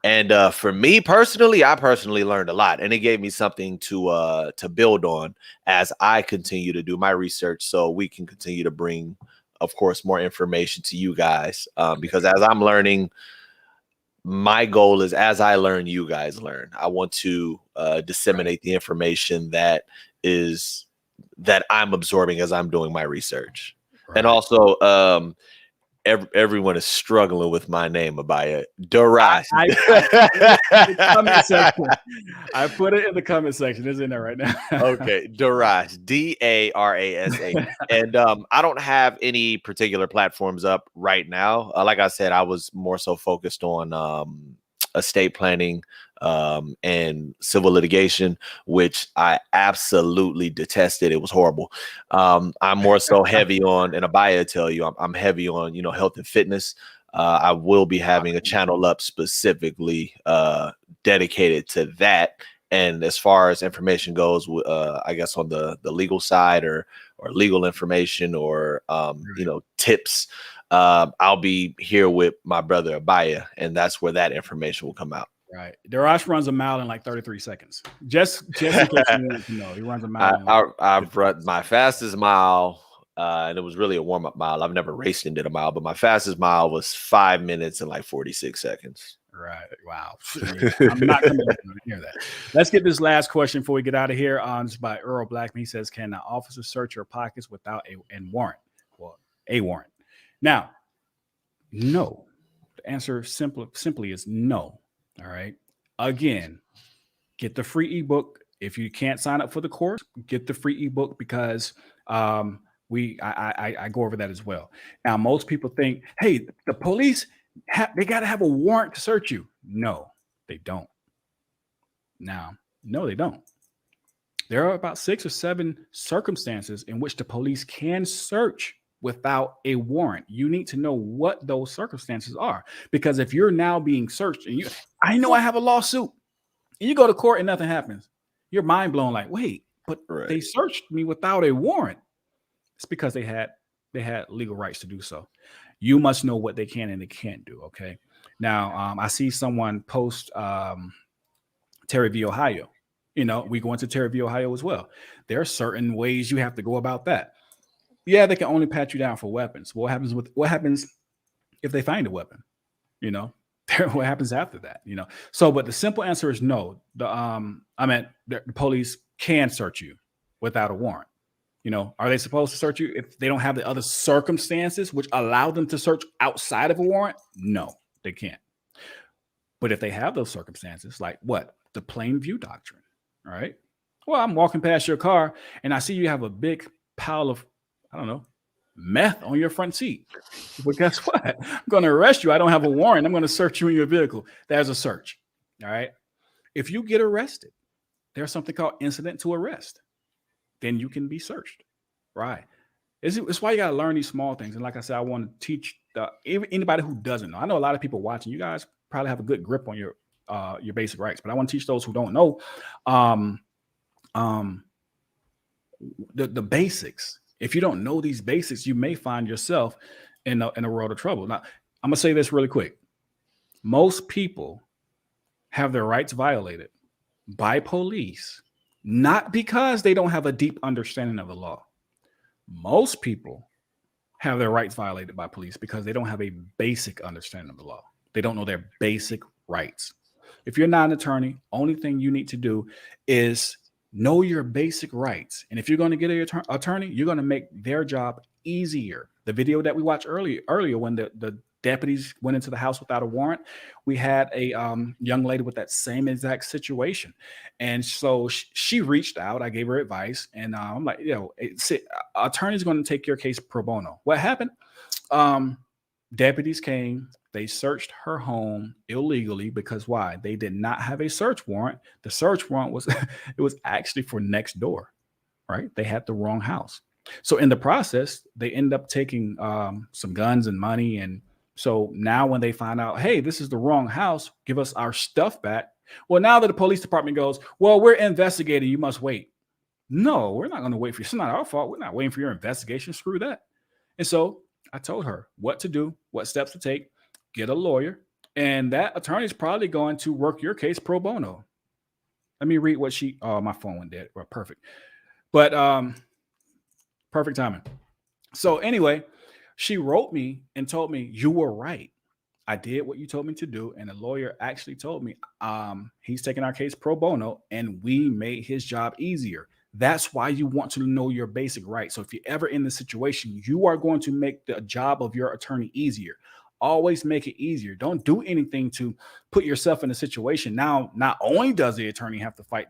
And for me personally, I personally learned a lot, and it gave me something to build on as I continue to do my research, so we can continue to bring, of course, more information to you guys. Because as I'm learning, my goal is as I learn, you guys learn. I want to disseminate the information that I'm absorbing as I'm doing my research. Right. And also, everyone is struggling with my name, Abaya. Darash. I put it in the comment section. It's in there right now. Okay, Darash, Darasa. And I don't have any particular platforms up right now. Like I said, I was more so focused on estate planning and civil litigation, which I absolutely detested. It was horrible. I'm more so heavy on, and Abaya tell you, I'm heavy on, health and fitness. I will be having a channel up specifically dedicated to that. And as far as information goes, I guess on the legal side or legal information or, tips, I'll be here with my brother Abaya, and that's where that information will come out. Right. Darash runs a mile in like 33 seconds. Just in case you want to know, he runs a mile. I've run my fastest mile, and it was really a warm-up mile. I've never raced and did a mile, but my fastest mile was 5 minutes and like 46 seconds. Right. Wow. I'm not going to hear that. Let's get this last question before we get out of here. It's by Earl Blackman. He says, can an officer search your pockets without a warrant? Well, a warrant. Now, no. The answer simply is no. All right. Again, get the free ebook. If you can't sign up for the course, get the free ebook because I go over that as well. Now, most people think, hey, the police they got to have a warrant to search you. No, they don't. Now, no, they don't. There are about 6 or 7 circumstances in which the police can search without a warrant. You need to know what those circumstances are, because if you're now being searched and I know I have a lawsuit, and you go to court and nothing happens, you're mind blown. Like, wait, but they searched me without a warrant. It's because they had legal rights to do so. You must know what they can and they can't do. Okay. Now, I see someone post Terry v. Ohio. You know, we go into Terry v. Ohio as well. There are certain ways you have to go about that. Yeah, they can only pat you down for weapons. What happens if they find a weapon? You know, what happens after that? You know, so but the simple answer is no. The police can search you without a warrant. You know, are they supposed to search you if they don't have the other circumstances which allow them to search outside of a warrant? No, they can't. But if they have those circumstances, like what? The plain view doctrine, right? Well, I'm walking past your car and I see you have a big pile of, I don't know, meth on your front seat. But guess what? I'm going to arrest you. I don't have a warrant. I'm going to search you in your vehicle. There's a search. All right. If you get arrested, there's something called incident to arrest. Then you can be searched. Right. It's why you got to learn these small things. And like I said, I want to teach anybody who doesn't know. I know a lot of people watching. You guys probably have a good grip on your basic rights, but I want to teach those who don't know the basics. If you don't know these basics, you may find yourself in a world of trouble. Now, I'm going to say this really quick. Most people have their rights violated by police, not because they don't have a deep understanding of the law. Most people have their rights violated by police because they don't have a basic understanding of the law. They don't know their basic rights. If you're not an attorney, only thing you need to do is know your basic rights. And if you're going to get an attorney, you're going to make their job easier. The video that we watched earlier when the deputies went into the house without a warrant, we had a young lady with that same exact situation. And so she reached out. I gave her advice. And I'm like, attorney's going to take your case pro bono. What happened? Deputies came. They searched her home illegally because why? They did not have a search warrant. The search warrant was actually for next door, right? They had the wrong house. So in the process, they end up taking some guns and money. And so now when they find out, hey, this is the wrong house, give us our stuff back. Well, now that the police department goes, well, we're investigating, you must wait. No, we're not going to wait for you. It's not our fault. We're not waiting for your investigation. Screw that. And so I told her what to do, what steps to take. Get a lawyer, and that attorney is probably going to work your case pro bono. Let me read what my phone went dead. Well, perfect. But perfect timing. So anyway, she wrote me and told me, you were right. I did what you told me to do. And the lawyer actually told me he's taking our case pro bono and we made his job easier. That's why you want to know your basic rights. So if you're ever in this situation, you are going to make the job of your attorney easier. Always make it easier. Don't do anything to put yourself in a situation. Now, not only does the attorney have to fight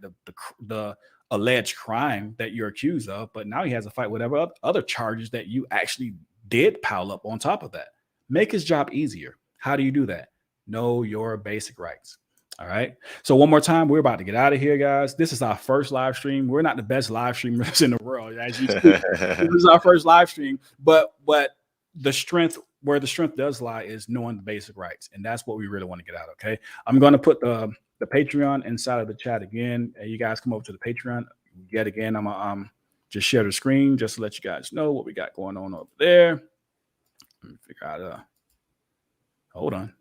the alleged crime that you're accused of, but now he has to fight whatever other charges that you actually did pile up on top of that. Make his job easier. How do you do that? Know your basic rights. All right. So one more time, we're about to get out of here, guys. This is our first live stream. We're not the best live streamers in the world, as you see. This is our first live stream, but the strength, where the strength does lie, is knowing the basic rights. And that's what we really want to get out. Okay. I'm going to put the Patreon inside of the chat again. You guys come over to the Patreon yet again. I'm going to just share the screen just to let you guys know what we got going on over there. Let me figure out, hold on.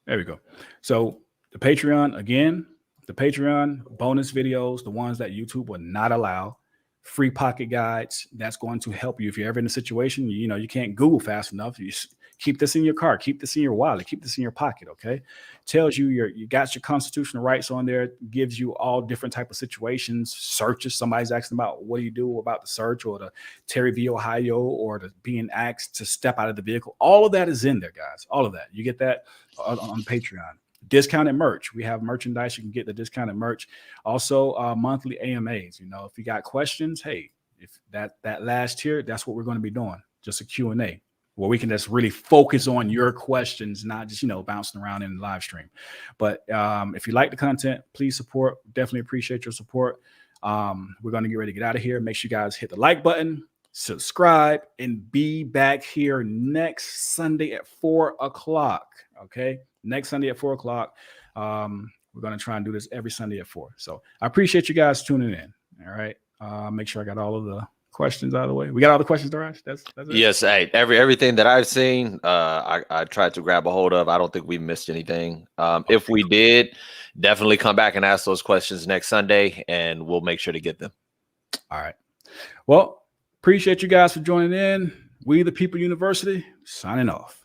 There we go. So the Patreon, again, the Patreon bonus videos, the ones that YouTube would not allow, free pocket guides. That's going to help you if you're ever in a situation, you know, you can't Google fast enough. You keep this in your car, keep this in your wallet, keep this in your pocket. Okay. Tells you you got your constitutional rights on there, gives you all different type of situations, searches. Somebody's asking about what do you do about the search or the Terry v. Ohio or the being asked to step out of the vehicle. All of that is in there, guys. All of that. You get that on Patreon. Discounted merch. We have merchandise. You can get the discounted merch. Also, monthly AMAs. You know, if you got questions, hey, if that last tier, that's what we're going to be doing. Just a Q&A where we can just really focus on your questions, not just, you know, bouncing around in the live stream. But if you like the content, please support. Definitely appreciate your support. We're going to get ready to get out of here. Make sure you guys hit the like button, subscribe, and be back here next Sunday at 4 o'clock. Okay. Next Sunday at 4 o'clock. We're going to try and do this every Sunday at 4. So I appreciate you guys tuning in. All right. Make sure I got all of the questions out of the way. We got all the questions, Darash? That's it? Yes. Hey, everything that I've seen, I tried to grab a hold of. I don't think we missed anything. If we did, definitely come back and ask those questions next Sunday, and we'll make sure to get them. All right. Well, appreciate you guys for joining in. We the People University, signing off.